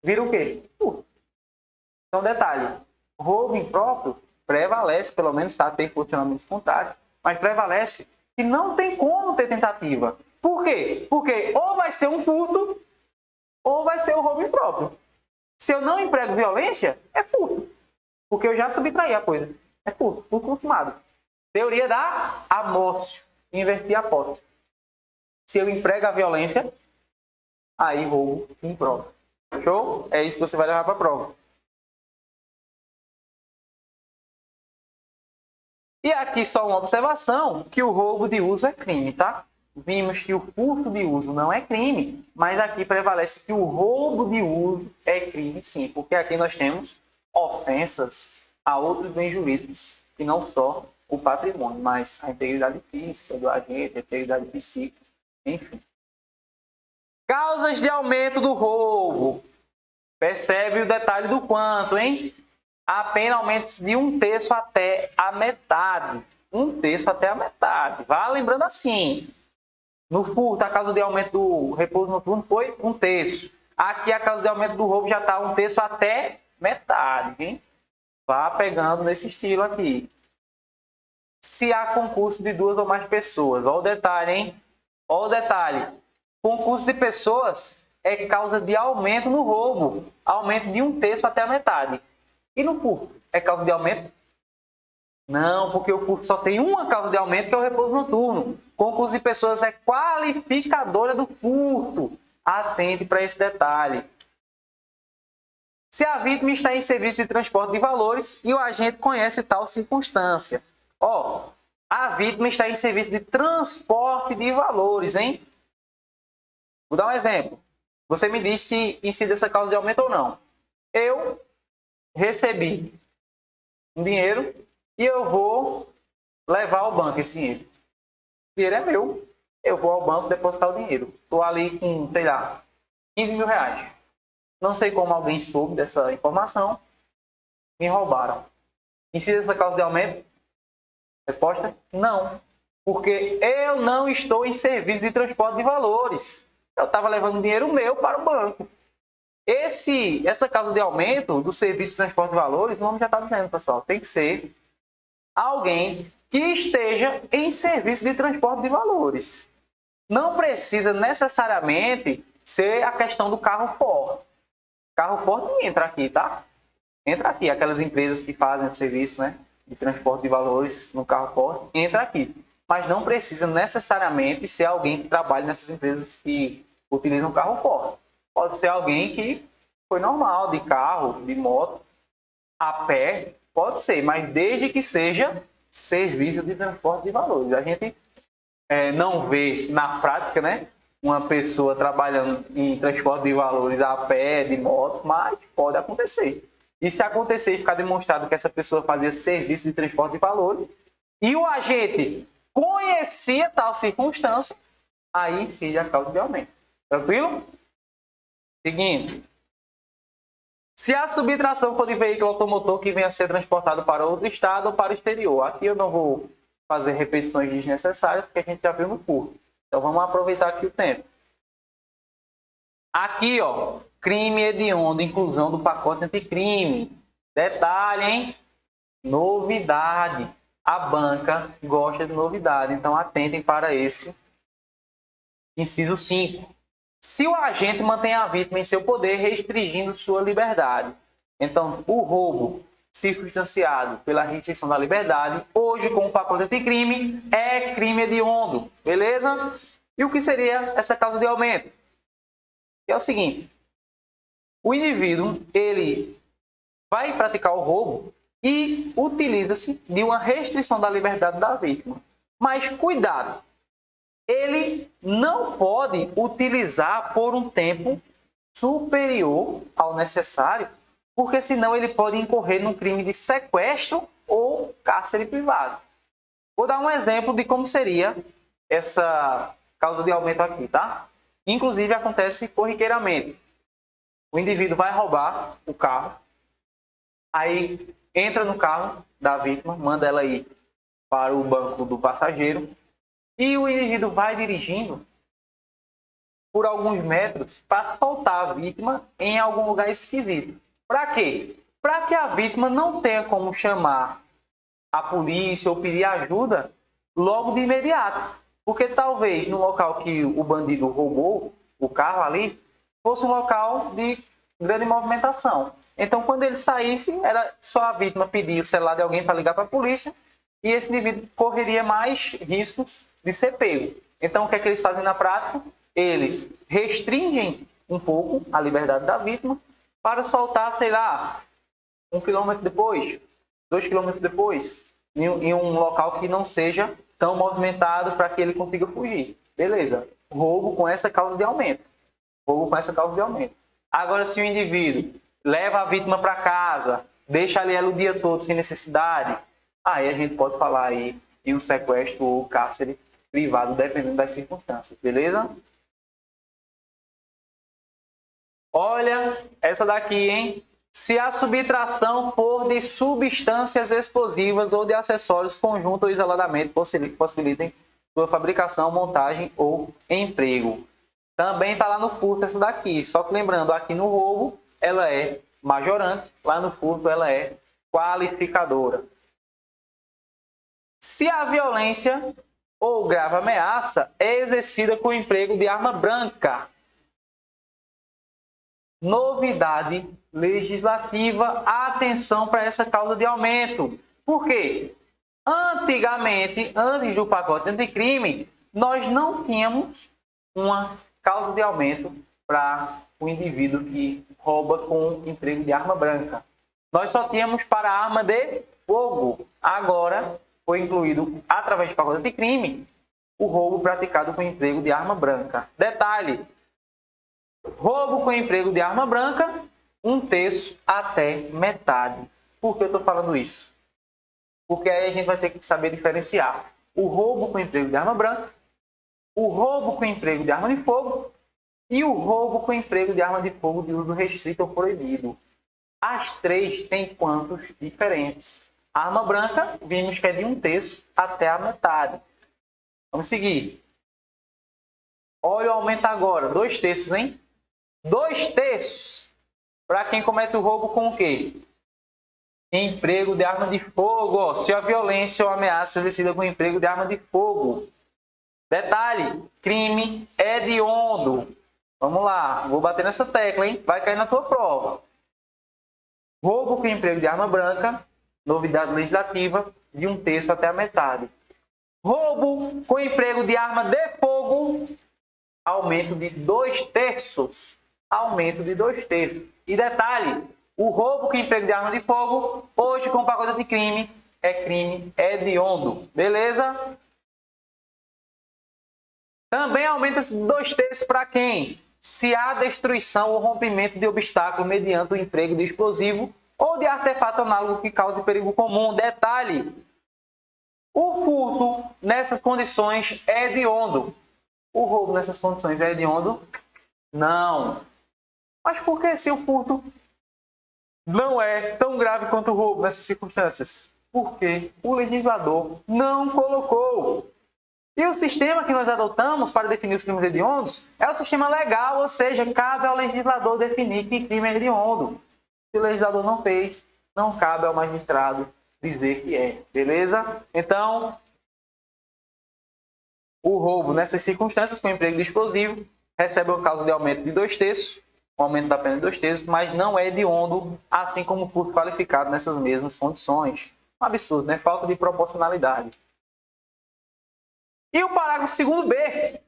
Speaker 1: Vira o quê? Então, detalhe, roubo impróprio prevalece, pelo menos tem funcionamento contrário, mas prevalece que não tem como ter tentativa. Por quê? Porque ou vai ser um furto, ou vai ser o roubo impróprio. Se eu não emprego violência, é furto. Porque eu já subtraí a coisa. É furto, furto consumado. Teoria da amórcio. Invertir a hipótese. Se eu emprego a violência, aí roubo impróprio. Show? É isso que você vai levar para a prova. E aqui só uma observação, que o roubo de uso é crime, tá? Vimos que o furto de uso não é crime, mas aqui prevalece que o roubo de uso é crime sim, porque aqui nós temos ofensas a outros bens jurídicos, e não só o patrimônio, mas a integridade física do agente, a integridade psíquica, enfim. Causas de aumento do roubo. Percebe o detalhe do quanto, hein? A pena aumenta de 1/3 até a metade. 1/3 até a metade. Vá lembrando assim. No furto, a causa de aumento do repouso noturno foi 1/3. Aqui, a causa de aumento do roubo já está 1/3 até metade. Hein? Vá pegando nesse estilo aqui. Se há concurso de 2 ou mais pessoas. Olha o detalhe, hein? Olha o detalhe. Concurso de pessoas é causa de aumento no roubo. Aumento de 1/3 até a metade. E no furto? É causa de aumento? Não, porque o furto só tem uma causa de aumento, que é o repouso noturno. Concurso de pessoas é qualificadora do furto. Atente para esse detalhe. Se a vítima está em serviço de transporte de valores e o agente conhece tal circunstância. Ó, a vítima está em serviço de transporte de valores, hein? Vou dar um exemplo. Você me diz se incide essa causa de aumento ou não. Eu recebi um dinheiro e eu vou levar ao banco esse dinheiro. O dinheiro é meu. Eu vou ao banco depositar o dinheiro. Estou ali com, sei lá, 15 mil reais. Não sei como alguém soube dessa informação. Me roubaram. Incide essa causa de aumento? Resposta? Não. Porque eu não estou em serviço de transporte de valores. Eu estava levando dinheiro meu para o banco. Essa causa de aumento do serviço de transporte de valores, o nome já está dizendo, pessoal, tem que ser alguém que esteja em serviço de transporte de valores. Não precisa necessariamente ser a questão do carro forte. Carro forte entra aqui, tá? Entra aqui. Aquelas empresas que fazem o serviço, né, de transporte de valores no carro forte, entra aqui. Mas não precisa necessariamente ser alguém que trabalhe nessas empresas que utilizam carro forte. Pode ser alguém que foi normal, de carro, de moto, a pé, pode ser, mas desde que seja serviço de transporte de valores. A gente não vê na prática, né, uma pessoa trabalhando em transporte de valores a pé, de moto, mas pode acontecer. E se acontecer e ficar demonstrado que essa pessoa fazia serviço de transporte de valores e o agente conhecia tal circunstância, aí sim a causa de aumento. Tranquilo? Seguinte. Se a subtração for de veículo automotor que venha a ser transportado para outro estado ou para o exterior. Aqui eu não vou fazer repetições desnecessárias, porque a gente já viu no curso. Então vamos aproveitar aqui o tempo. Aqui, ó, crime hediondo, inclusão do pacote anticrime. Detalhe, hein? Novidade. A banca gosta de novidade, então atentem para esse inciso 5. Se o agente mantém a vítima em seu poder, restringindo sua liberdade. Então, o roubo circunstanciado pela restrição da liberdade, hoje com o pacote anticrime, é crime hediondo. Beleza? E o que seria essa causa de aumento? É o seguinte, o indivíduo ele vai praticar o roubo e utiliza-se de uma restrição da liberdade da vítima. Mas cuidado, ele não pode utilizar por um tempo superior ao necessário, porque senão ele pode incorrer num crime de sequestro ou cárcere privado. Vou dar um exemplo de como seria essa causa de aumento aqui, tá? Inclusive acontece corriqueiramente. O indivíduo vai roubar o carro, aí entra no carro da vítima, manda ela ir para o banco do passageiro, e o indivíduo vai dirigindo por alguns metros para soltar a vítima em algum lugar esquisito. Para quê? Para que a vítima não tenha como chamar a polícia ou pedir ajuda logo de imediato. Porque talvez no local que o bandido roubou o carro ali, fosse um local de grande movimentação. Então, quando ele saísse, era só a vítima pedir o celular de alguém para ligar para a polícia e esse indivíduo correria mais riscos de ser pego. Então, o que é que eles fazem na prática? Eles restringem um pouco a liberdade da vítima para soltar, sei lá, 1 quilômetro depois, 2 quilômetros depois, em um local que não seja tão movimentado para que ele consiga fugir. Beleza. Roubo com essa causa de aumento. Roubo com essa causa de aumento. Agora, se o indivíduo leva a vítima para casa, deixa ali ela o dia todo sem necessidade, aí a gente pode falar aí em um sequestro ou cárcere privado, dependendo das circunstâncias. Beleza? Olha essa daqui, hein? Se a subtração for de substâncias explosivas ou de acessórios conjunto ou isoladamente possibilitem sua fabricação, montagem ou emprego. Também está lá no furto essa daqui. Só que lembrando, aqui no roubo ela é majorante, lá no furto ela é qualificadora. Se a violência ou grave ameaça é exercida com o emprego de arma branca. Novidade legislativa, atenção para essa causa de aumento. Por quê? Antigamente, antes do pacote anticrime, nós não tínhamos uma causa de aumento para o indivíduo que rouba com emprego de arma branca. Nós só tínhamos para a arma de fogo. Agora foi incluído, através do pacote anticrime, o roubo praticado com emprego de arma branca. Detalhe, roubo com emprego de arma branca, 1/3 até metade. Por que eu estou falando isso? Porque aí a gente vai ter que saber diferenciar o roubo com emprego de arma branca, o roubo com emprego de arma de fogo e o roubo com emprego de arma de fogo de uso restrito ou proibido. As três têm quantos diferentes. A arma branca, vimos que é de 1/3 até a metade. Vamos seguir. Olha o aumento agora, 2/3, hein? 2/3 Para quem comete o roubo com o quê? Emprego de arma de fogo. Ó, se a violência ou ameaça exercida com emprego de arma de fogo. Detalhe, crime hediondo. Vamos lá, vou bater nessa tecla, hein? Vai cair na tua prova. Roubo com emprego de arma branca, novidade legislativa, de 1/3 até a metade. Roubo com emprego de arma de fogo, aumento de 2/3. Aumento de 2/3. E detalhe, o roubo com emprego de arma de fogo, hoje com pacote de crime, é crime hediondo. Beleza? Também aumenta-se 2/3 para quem? Se há destruição ou rompimento de obstáculo mediante o emprego de explosivo ou de artefato análogo que cause perigo comum. Detalhe, o furto nessas condições é hediondo. O roubo nessas condições é hediondo? Não. Mas por que se o furto não é tão grave quanto o roubo nessas circunstâncias? Porque o legislador não colocou. E o sistema que nós adotamos para definir os crimes hediondos é o sistema legal, ou seja, cabe ao legislador definir que crime é hediondo. Se o legislador não fez, não cabe ao magistrado dizer que é. Beleza? Então, o roubo nessas circunstâncias, com emprego de explosivo, recebe o causa de aumento de 2/3, um aumento da pena de 2/3, mas não é hediondo, assim como o furto qualificado nessas mesmas condições. Um absurdo, né? Falta de proporcionalidade. E o parágrafo 2º-B.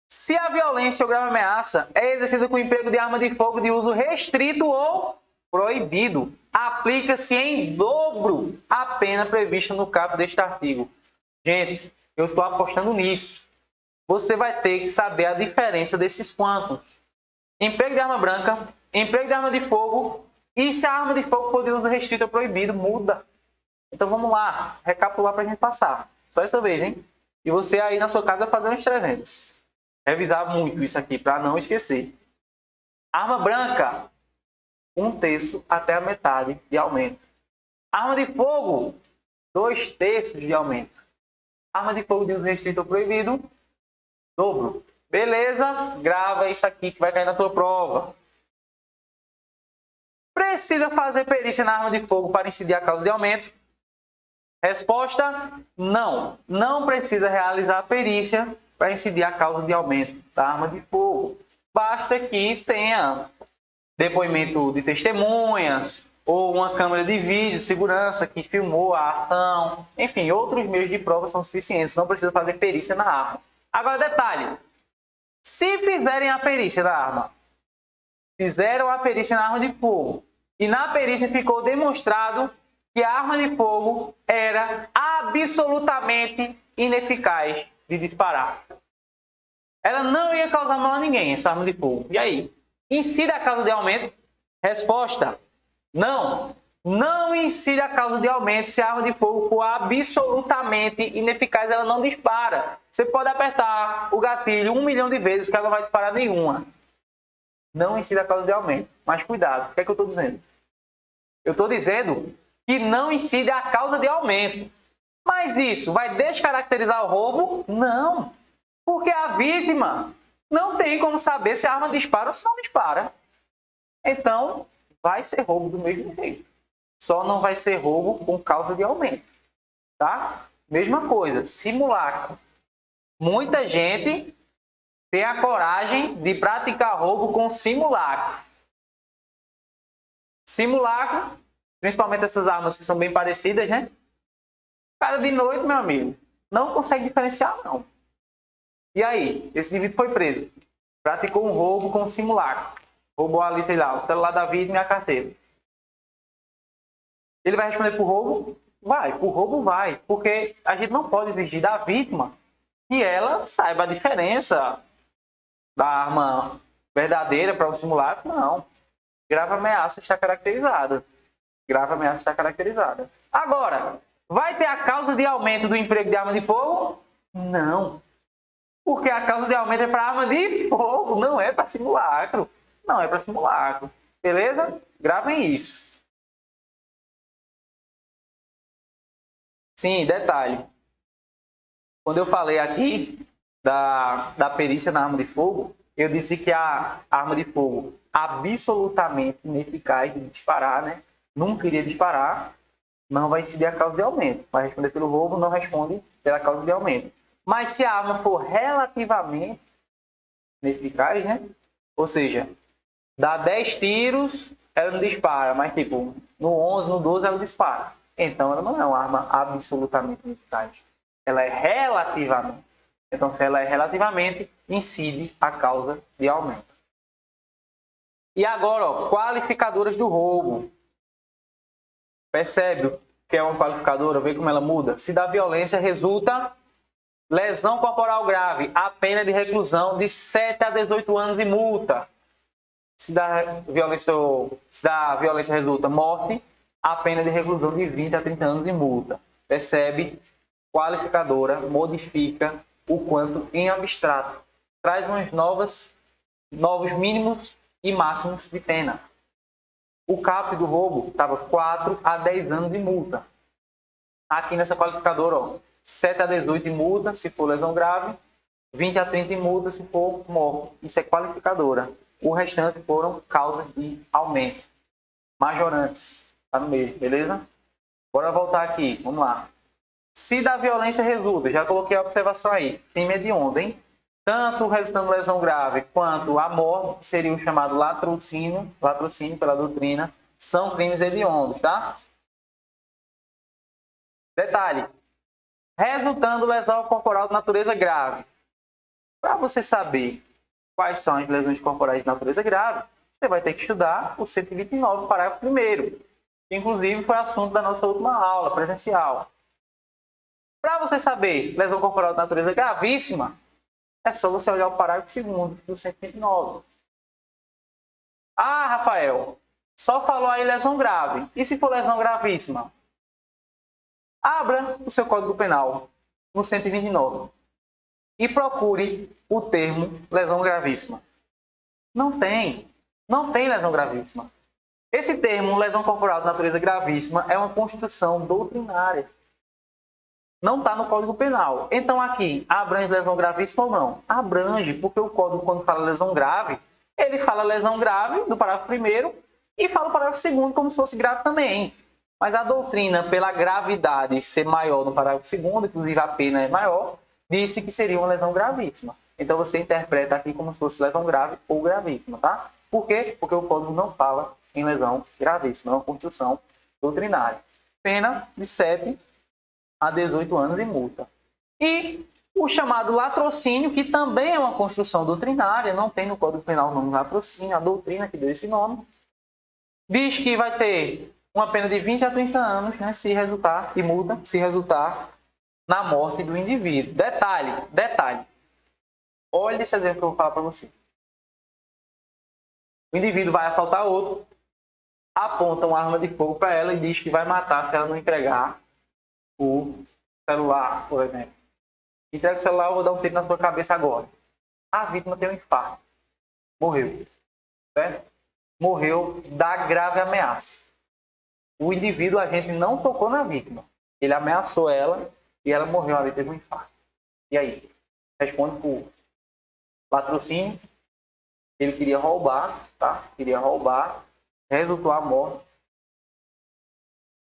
Speaker 1: Se a violência ou grave ameaça é exercida com emprego de arma de fogo de uso restrito ou proibido, aplica-se em dobro a pena prevista no caput deste artigo. Gente, eu estou apostando nisso. Você vai ter que saber a diferença desses quantos. Emprego de arma branca, emprego de arma de fogo, e se a arma de fogo for de uso restrito ou proibido, muda. Então vamos lá, recapitular para a gente passar. Só essa vez, hein? E você aí na sua casa fazer uns 300. Revisar muito isso aqui para não esquecer. Arma branca, 1/3 até a metade de aumento. Arma de fogo, 2/3 de aumento. Arma de fogo de uso restrito ou proibido, dobro. Beleza? Grava isso aqui que vai cair na tua prova. Precisa fazer perícia na arma de fogo para incidir a causa de aumento? Resposta: não. Não precisa realizar a perícia para incidir a causa de aumento da arma de fogo. Basta que tenha depoimento de testemunhas ou uma câmera de vídeo de segurança que filmou a ação. Enfim, outros meios de prova são suficientes. Não precisa fazer perícia na arma. Agora, detalhe. Se fizerem a perícia da arma, fizeram a perícia na arma de fogo e na perícia ficou demonstrado que a arma de fogo era absolutamente ineficaz de disparar. Ela não ia causar mal a ninguém, essa arma de fogo. E aí? Incide a causa de aumento? Resposta: não. Não incide a causa de aumento se a arma de fogo for absolutamente ineficaz, ela não dispara. Você pode apertar o gatilho 1 milhão de vezes que ela não vai disparar nenhuma. Não incide a causa de aumento. Mas cuidado, o que é que eu estou dizendo? Eu estou dizendo que não incide a causa de aumento. Mas isso vai descaracterizar o roubo? Não. Porque a vítima não tem como saber se a arma dispara ou se não dispara. Então, vai ser roubo do mesmo jeito. Só não vai ser roubo com causa de aumento. Tá? Mesma coisa, simulacro. Muita gente tem a coragem de praticar roubo com simulacro. Simulacro, principalmente essas armas que são bem parecidas, né? Cara, de noite, meu amigo, não consegue diferenciar, não. E aí? Esse indivíduo foi preso. Praticou um roubo com simulacro. Roubou ali, sei lá, o celular da vítima e a carteira. Ele vai responder por roubo? Vai, por roubo vai. Porque a gente não pode exigir da vítima que ela saiba a diferença da arma verdadeira para o simulacro. Não. Grave ameaça está caracterizada. Grave ameaça está caracterizada. Agora, vai ter a causa de aumento do emprego de arma de fogo? Não. Porque a causa de aumento é para arma de fogo, não é para simulacro. Não é para simulacro. Beleza? Gravem isso. Sim, detalhe. Quando eu falei aqui da perícia na arma de fogo, eu disse que a arma de fogo absolutamente ineficaz de disparar, né? Nunca iria disparar, não vai incidir a causa de aumento. Vai responder pelo roubo, não responde pela causa de aumento. Mas se a arma for relativamente ineficaz, né? Ou seja, dá 10 tiros, ela não dispara, mas tipo, no 11, no 12 ela dispara. Então ela não é uma arma absolutamente ineficaz. Ela é relativamente. Então, se ela é relativamente, incide a causa de aumento. E agora, ó, qualificadoras do roubo. Percebe o que é uma qualificadora? Vê como ela muda. Se da violência resulta lesão corporal grave, a pena de reclusão de 7 a 18 anos e multa. Se da violência resulta morte, a pena de reclusão de 20 a 30 anos e multa. Percebe? Qualificadora modifica o quanto em abstrato. Traz umas novos mínimos e máximos de pena. O caput do roubo estava 4 a 10 anos de multa. Aqui nessa qualificadora, ó, 7 a 18 de multa, se for lesão grave, 20 a 30 de multa, se for morte. Isso é qualificadora. O restante foram causas de aumento. Majorantes. Está no meio, beleza? Bora voltar aqui, vamos lá. Se da violência resulta, já coloquei a observação aí, crime hediondo, hein? Tanto resultando lesão grave quanto a morte, que seria o chamado latrocínio pela doutrina, são crimes hediondos, tá? Detalhe, resultando lesão corporal de natureza grave. Para você saber quais são as lesões corporais de natureza grave, você vai ter que estudar o 129, parágrafo 1º, que inclusive foi assunto da nossa última aula presencial. Para você saber lesão corporal de natureza gravíssima, é só você olhar o parágrafo 2º do 129. Ah, Rafael, só falou aí lesão grave. E se for lesão gravíssima? Abra o seu Código Penal no 129 e procure o termo lesão gravíssima. Não tem lesão gravíssima. Esse termo, lesão corporal de natureza gravíssima, é uma construção doutrinária. Não está no Código Penal. Então, aqui, abrange lesão gravíssima ou não? Abrange, porque o Código, quando fala lesão grave, ele fala lesão grave do parágrafo 1º e fala o parágrafo 2º como se fosse grave também. Mas a doutrina, pela gravidade ser maior no parágrafo 2º, inclusive a pena é maior, disse que seria uma lesão gravíssima. Então, você interpreta aqui como se fosse lesão grave ou gravíssima, tá? Por quê? Porque o Código não fala em lesão gravíssima, é uma construção doutrinária. Pena de 7 a 18 anos e multa. E o chamado latrocínio, que também é uma construção doutrinária, não tem no Código Penal o nome latrocínio, a doutrina que deu esse nome, diz que vai ter uma pena de 20 a 30 anos, né, se resultar na morte do indivíduo. Detalhe. Olha esse exemplo que eu vou falar para você. O indivíduo vai assaltar outro, aponta uma arma de fogo para ela e diz que vai matar se ela não entregar o celular, por exemplo. Entrega o celular, eu vou dar um tiro na sua cabeça agora. A vítima tem um infarto. Morreu. Certo? Morreu da grave ameaça. O indivíduo, a gente não tocou na vítima. Ele ameaçou ela e ela morreu ali, teve um infarto. E aí? Responde por latrocínio. Ele queria roubar, tá? Queria roubar. Resultou a morte.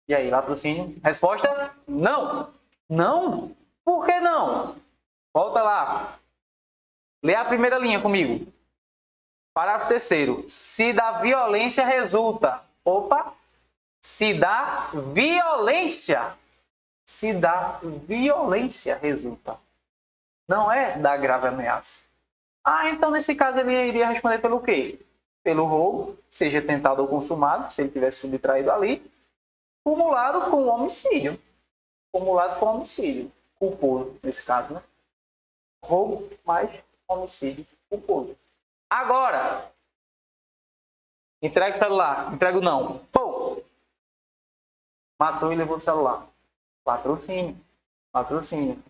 Speaker 1: E aí, latrocínio? Resposta? Não. Não? Por que não? Volta lá. Lê a primeira linha comigo. Parágrafo 3º. Se da violência resulta. Opa! Se da violência. Se da violência resulta. Não é da grave ameaça. Ah, então nesse caso ele iria responder pelo quê? Pelo roubo, seja tentado ou consumado, se ele tivesse subtraído ali, cumulado com homicídio. Cumulado com homicídio. Culposo, nesse caso, né? Roubo mais homicídio culposo. Agora, entrega o celular. Entrega o não. Pô! Matou e levou o celular. Latrocínio.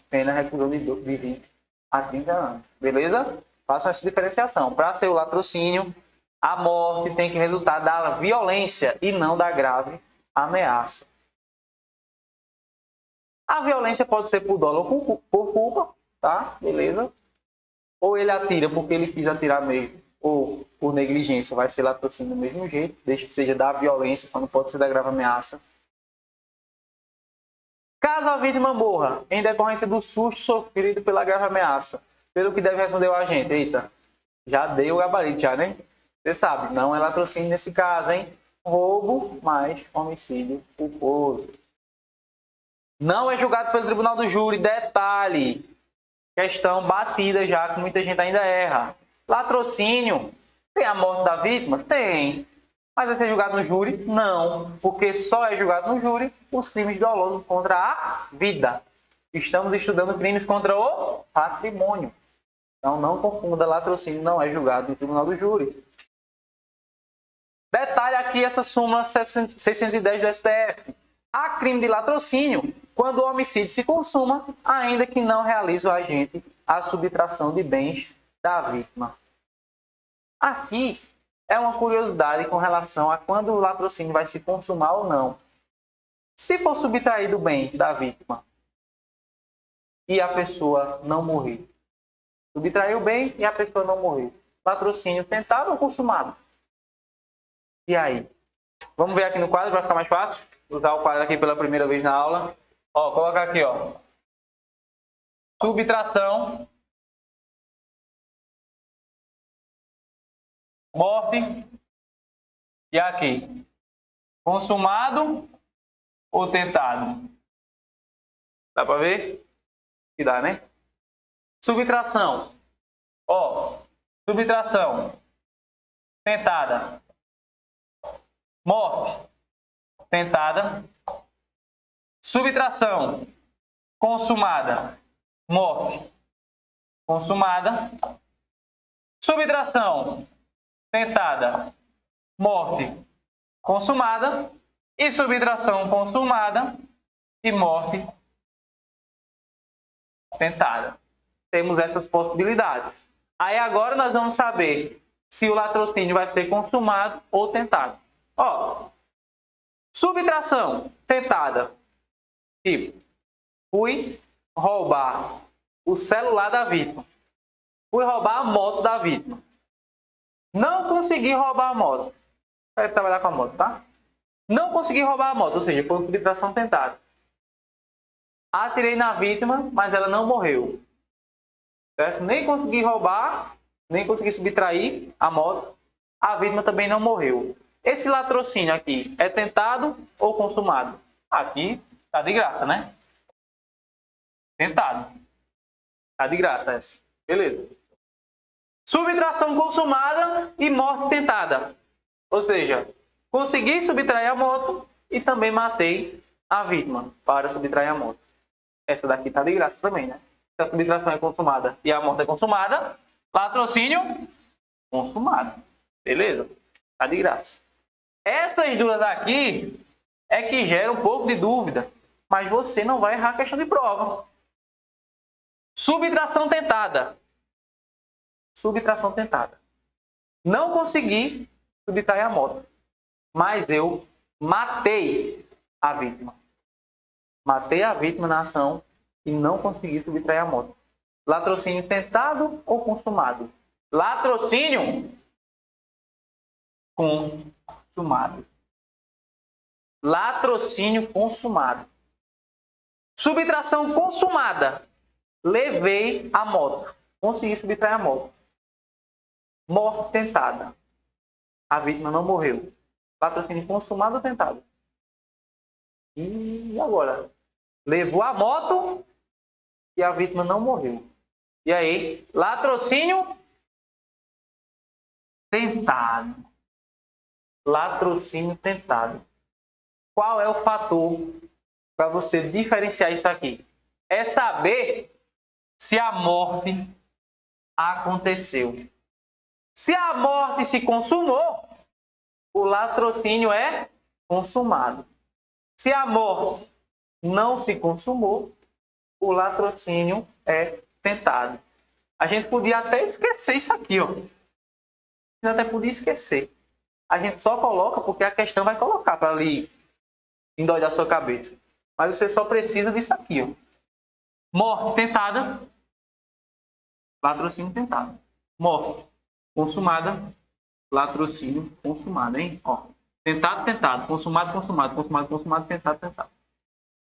Speaker 1: Pena reclusão de 20 a 30 anos. Beleza? Façam essa diferenciação. Para ser o latrocínio, a morte tem que resultar da violência e não da grave ameaça. A violência pode ser por dolo ou por culpa, tá? Beleza? Ou ele atira porque ele quis atirar mesmo. ou por negligência, vai ser latrocínio do mesmo jeito, desde que seja da violência, só não pode ser da grave ameaça. Caso a vítima morra em decorrência do susto sofrido pela grave ameaça, pelo que deve responder o agente. Eita, já dei o gabarito, já, né? Você sabe, não é latrocínio nesse caso, hein? Roubo mais homicídio culposo. Não é julgado pelo tribunal do júri. Detalhe, questão batida já, que muita gente ainda erra. Latrocínio, tem a morte da vítima? Tem. Mas vai ser julgado no júri? Não, porque só é julgado no júri os crimes dolosos contra a vida. Estamos estudando crimes contra o patrimônio. Então não confunda, latrocínio não é julgado no tribunal do júri. Detalhe aqui essa súmula 610 do STF. Há crime de latrocínio quando o homicídio se consuma, ainda que não realize o agente a subtração de bens da vítima. Aqui é uma curiosidade com relação a quando o latrocínio vai se consumar ou não. Se for subtraído o bem da vítima e a pessoa não morrer, subtraiu o bem e a pessoa não morrer, latrocínio tentado ou consumado? E aí? Vamos ver aqui no quadro, vai ficar mais fácil? Usar o quadro aqui pela primeira vez na aula. Ó, coloca aqui, ó. Subtração. Morte. E aqui. Consumado ou tentado? Dá para ver? Que dá, né? Subtração. Ó, subtração. Tentada. Morte. Tentada. Subtração. Consumada. Morte. Consumada. Subtração. Tentada. Morte. Consumada. E subtração consumada e morte tentada. Temos essas possibilidades. Aí agora nós vamos saber se o latrocínio vai ser consumado ou tentado. Ó, subtração tentada. Tipo, fui roubar o celular da vítima. Fui roubar a moto da vítima. Não consegui roubar a moto. Vai trabalhar com a moto, tá? Não consegui roubar a moto, ou seja, foi subtração tentada. Atirei na vítima, mas ela não morreu. Certo? Nem consegui roubar, nem consegui subtrair a moto. A vítima também não morreu. Esse latrocínio aqui é tentado ou consumado? Aqui tá de graça, né? Tentado. Tá de graça essa. Beleza. Subtração consumada e morte tentada. Ou seja, consegui subtrair a moto e também matei a vítima para subtrair a moto. Essa daqui tá de graça também, né? Se a subtração é consumada e a morte é consumada, latrocínio consumado. Beleza? Tá de graça. Essas duas aqui é que geram um pouco de dúvida, mas você não vai errar a questão de prova. Subtração tentada. Subtração tentada. Não consegui subtrair a moto, mas eu matei a vítima. Matei a vítima na ação e não consegui subtrair a moto. Latrocínio tentado ou consumado? Latrocínio consumado. Latrocínio consumado. Subtração consumada. Levei a moto. Consegui subtrair a moto. Morte tentada. A vítima não morreu. Latrocínio consumado ou tentado? E agora? Levou a moto e a vítima não morreu. E aí? Latrocínio tentado. Latrocínio tentado. Qual é o fator para você diferenciar isso aqui? É saber se a morte aconteceu. Se a morte se consumou, o latrocínio é consumado. Se a morte não se consumou, o latrocínio é tentado. A gente podia até esquecer isso aqui, ó. A gente até podia esquecer. A gente só coloca porque a questão vai colocar para ali endoidar a sua cabeça. Mas você só precisa disso aqui, ó. Morte tentada, latrocínio tentado. Morte consumada, latrocínio consumado, hein? Ó, tentado, tentado, consumado, consumado, consumado, consumado, tentado, tentado.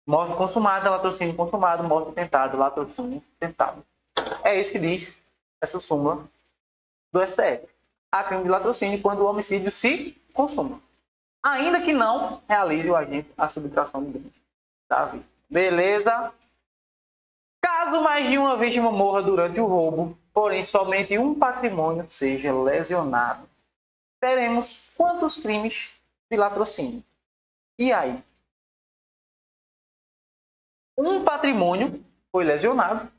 Speaker 1: Morte consumada, latrocínio consumado, morte tentada, latrocínio tentado. É isso que diz essa súmula do STF. Há crime de latrocínio quando o homicídio se consuma, ainda que não realize o agente a subtração do bem da vida. Beleza? Caso mais de uma vítima morra durante o roubo, porém somente um patrimônio seja lesionado, teremos quantos crimes de latrocínio? E aí? Um patrimônio foi lesionado,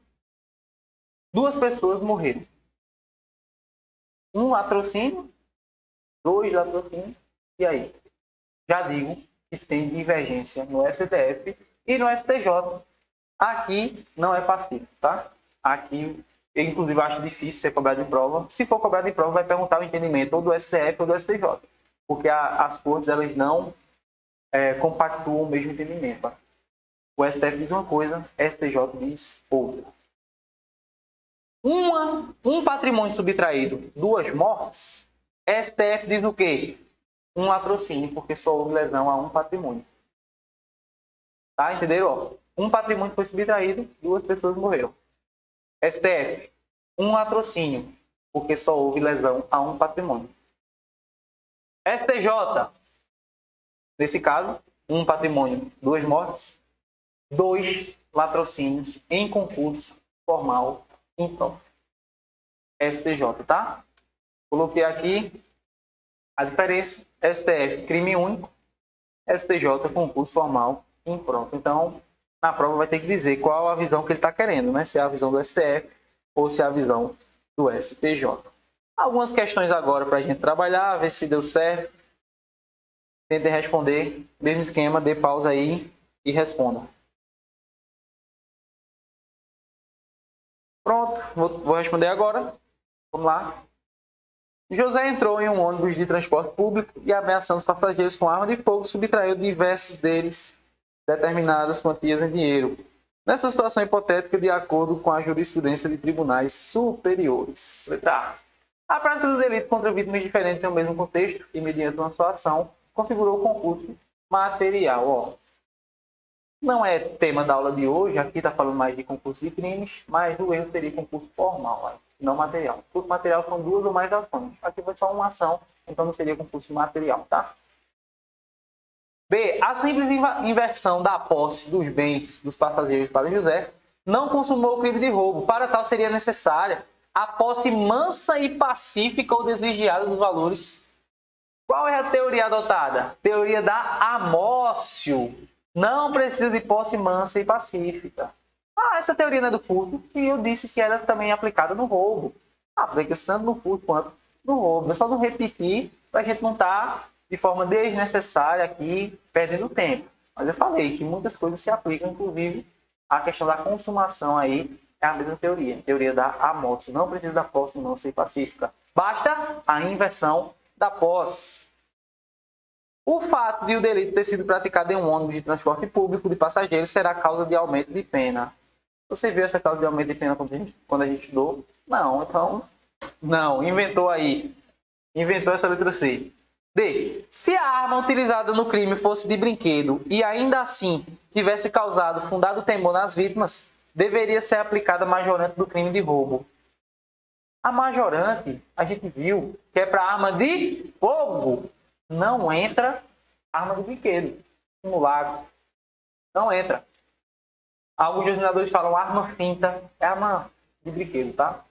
Speaker 1: duas pessoas morreram. Um latrocínio, dois latrocínios, e aí? Já digo que tem divergência no STF e no STJ. Aqui não é pacífico, tá? Aqui, eu inclusive acho difícil ser cobrado em prova. Se for cobrado em prova, vai perguntar o entendimento ou do STF ou do STJ. Porque as cortes, elas não compactuam o mesmo entendimento. Tá? O STF diz uma coisa, STJ diz outra. Um patrimônio subtraído, duas mortes, STF diz o quê? Um latrocínio, porque só houve lesão a um patrimônio. Tá? Entenderam? Um patrimônio foi subtraído, duas pessoas morreram. STF, um latrocínio, porque só houve lesão a um patrimônio. STJ, nesse caso, um patrimônio, duas mortes, dois latrocínios em concurso formal impróprio. STJ, tá? Coloquei aqui a diferença. STF, crime único. STJ, concurso formal impróprio. Então, na prova vai ter que dizer qual a visão que ele está querendo, né? Se é a visão do STF ou se é a visão do STJ. Algumas questões agora para a gente trabalhar, ver se deu certo. Tentem responder, mesmo esquema, dê pausa aí e responda. Pronto, vou responder agora. Vamos lá. José entrou em um ônibus de transporte público e, ameaçando os passageiros com arma de fogo, subtraiu diversos deles determinadas quantias em dinheiro. Nessa situação hipotética, de acordo com a jurisprudência de tribunais superiores. Letra A. A prática do delito contra vítimas diferentes em um mesmo contexto e, mediante uma sua ação, configurou o concurso material. Ó, não é tema da aula de hoje, aqui está falando mais de concurso de crimes, mas o erro seria concurso formal, não material. Concurso material são duas ou mais ações. Aqui foi só uma ação, então não seria concurso material, tá? B. A simples inversão da posse dos bens dos passageiros para José não consumou o crime de roubo. Para tal, seria necessária a posse mansa e pacífica ou desvigiada dos valores. Qual é a teoria adotada? Teoria da amócio. Não precisa de posse mansa e pacífica. Essa teoria não é do furto, e eu disse que era também aplicada no roubo. Aplica-se tanto no furto quanto no roubo. É só não repetir para a gente não estar de forma desnecessária aqui, perdendo tempo. Mas eu falei que muitas coisas se aplicam, inclusive a questão da consumação aí é a mesma teoria. Teoria da amócio. Não precisa da posse mansa e pacífica. Basta a inversão da posse. O fato de o delito ter sido praticado em um ônibus de transporte público de passageiros será causa de aumento de pena. Você viu essa causa de aumento de pena quando a gente estudou? Não, então, não. Inventou aí. Inventou essa letra C. D. Se a arma utilizada no crime fosse de brinquedo e ainda assim tivesse causado fundado temor nas vítimas, deveria ser aplicada a majorante do crime de roubo. A majorante, a gente viu que é para arma de fogo. Não entra arma de brinquedo, simulacro. Não entra. Alguns examinadores falam arma finta, é arma de brinquedo, tá?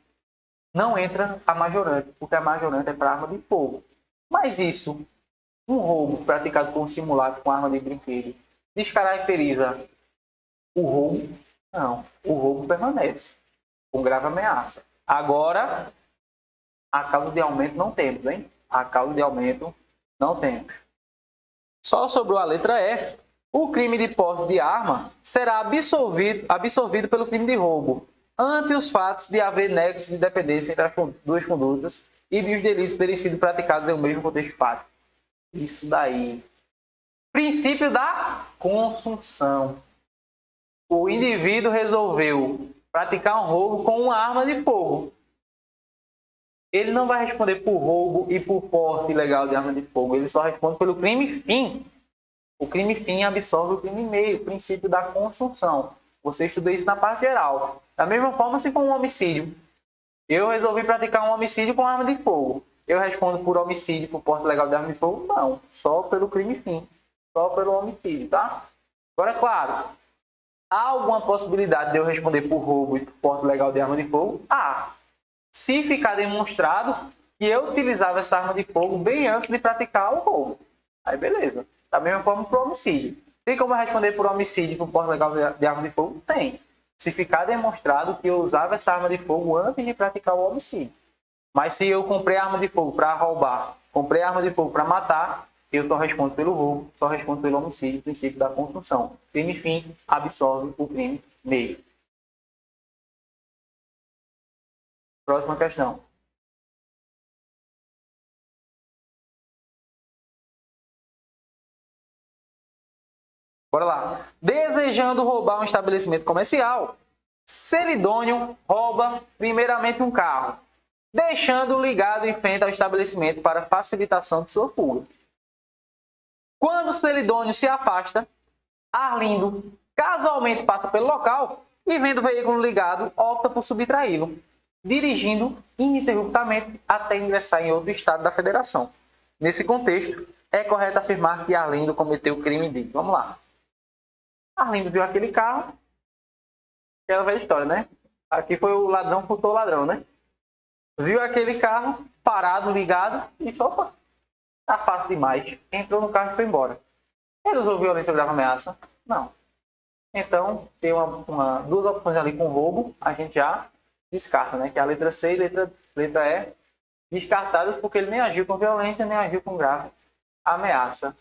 Speaker 1: Não entra a majorante, porque a majorante é para arma de fogo. Mas isso, um roubo praticado com simulacro com arma de brinquedo, descaracteriza o roubo? Não, o roubo permanece, com grave ameaça. Agora, a causa de aumento não temos, hein? A causa de aumento não temos. Só sobrou a letra E. O crime de posse de arma será absolvido pelo crime de roubo, ante os fatos de haver nexo de dependência entre as duas condutas e de os delitos terem sido praticados em um mesmo contexto fático. Isso daí. Princípio da consunção. O indivíduo resolveu praticar um roubo com uma arma de fogo. ele não vai responder por roubo e por porte ilegal de arma de fogo. Ele só responde pelo crime fim. O crime fim absorve o crime meio, o princípio da consunção. Você estudou isso na parte geral. Da mesma forma, se for um homicídio, eu resolvi praticar um homicídio com arma de fogo. Eu respondo por homicídio, por porte ilegal de arma de fogo? Não, só pelo crime fim. Só pelo homicídio, tá? Agora, claro, há alguma possibilidade de eu responder por roubo e por porte ilegal de arma de fogo? Há. Se ficar demonstrado que eu utilizava essa arma de fogo bem antes de praticar o roubo. Aí beleza. Da mesma forma para o homicídio. Tem como eu responder por homicídio e por porte ilegal de arma de fogo? Tem. Se ficar demonstrado que eu usava essa arma de fogo antes de praticar o homicídio. Mas se eu comprei arma de fogo para roubar, comprei arma de fogo para matar, eu só respondo pelo roubo, só respondo pelo homicídio, princípio da consunção. Crime fim absorve o crime meio. Próxima questão. Bora lá. Desejando roubar um estabelecimento comercial, Celidônio rouba primeiramente um carro, deixando-o ligado em frente ao estabelecimento para facilitação de sua fuga. Quando Celidônio se afasta, Arlindo casualmente passa pelo local e, vendo o veículo ligado, opta por subtraí-lo, dirigindo ininterruptamente até ingressar em outro estado da federação. Nesse contexto, é correto afirmar que Arlindo cometeu o crime de... Vamos lá. Arlindo viu aquele carro, aquela velha história, né? Aqui foi o ladrão que furtou o ladrão, né? Viu aquele carro parado, ligado, e disse, opa, tá fácil demais. Entrou no carro e foi embora. Ele usou violência ou grave ameaça? Não. Então, tem duas opções ali com roubo, a gente já descarta, né? Que é a letra C e a letra E, descartadas porque ele nem agiu com violência, nem agiu com grave ameaça.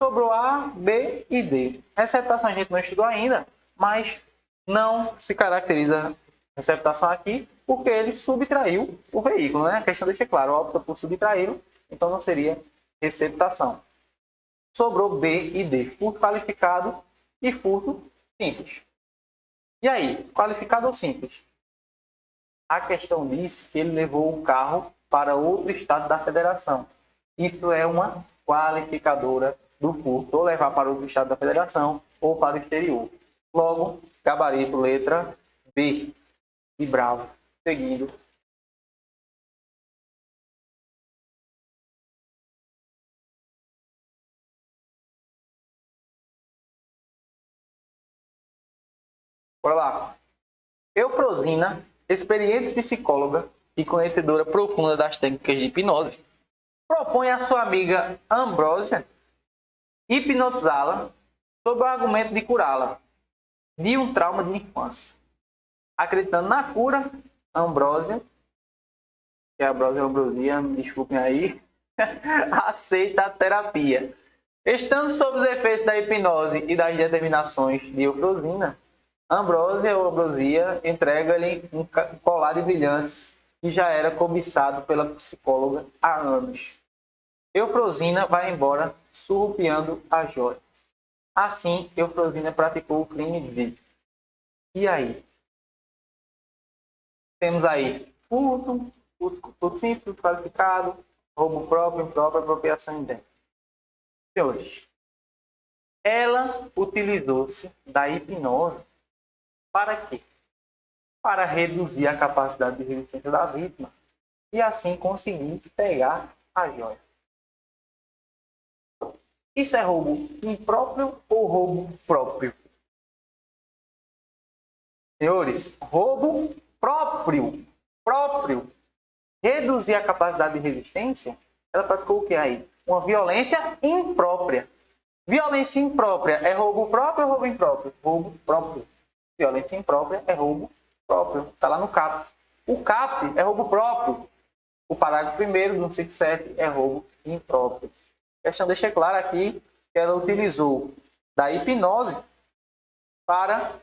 Speaker 1: Sobrou A, B e D. Receptação a gente não estudou ainda, mas não se caracteriza receptação aqui porque ele subtraiu o veículo, né? A questão deixa claro, opta por subtraí-lo, então não seria receptação. Sobrou B e D, furto qualificado e furto simples. E aí, qualificado ou simples? A questão diz que ele levou o carro para outro estado da federação. Isso é uma qualificadora do furto, ou levar para outro estado da federação ou para o exterior. Logo, gabarito letra B de Bravo. Seguindo. Bora lá. Eufrosina, experiente psicóloga e conhecedora profunda das técnicas de hipnose, propõe à sua amiga Ambrósia hipnotizá-la sob o argumento de curá-la de um trauma de infância. Acreditando na cura, Ambrósia, que é Ambrosia, me desculpem aí, aceita a terapia. Estando sob os efeitos da hipnose e das determinações de Eufrosina, Ambrosia entrega-lhe um colar de brilhantes que já era cobiçado pela psicóloga há anos. Eufrosina vai embora surrupiando a joia. Assim, Eufrosina praticou o crime de... E aí? Temos aí furto simples, furto qualificado, roubo próprio, impróprio, apropriação indébita. Senhores, ela utilizou-se da hipnose para quê? Para reduzir a capacidade de resistência da vítima e assim conseguir pegar a joia. Isso é roubo impróprio ou roubo próprio? Senhores, roubo próprio. Reduzir a capacidade de resistência, ela praticou o que aí? Uma violência imprópria. Violência imprópria é roubo próprio ou roubo impróprio? Roubo próprio. Violência imprópria é roubo próprio. Está lá no CAPT. O CAPT é roubo próprio. O parágrafo 1º do 157 é roubo impróprio. A questão deixa claro aqui que ela utilizou da hipnose para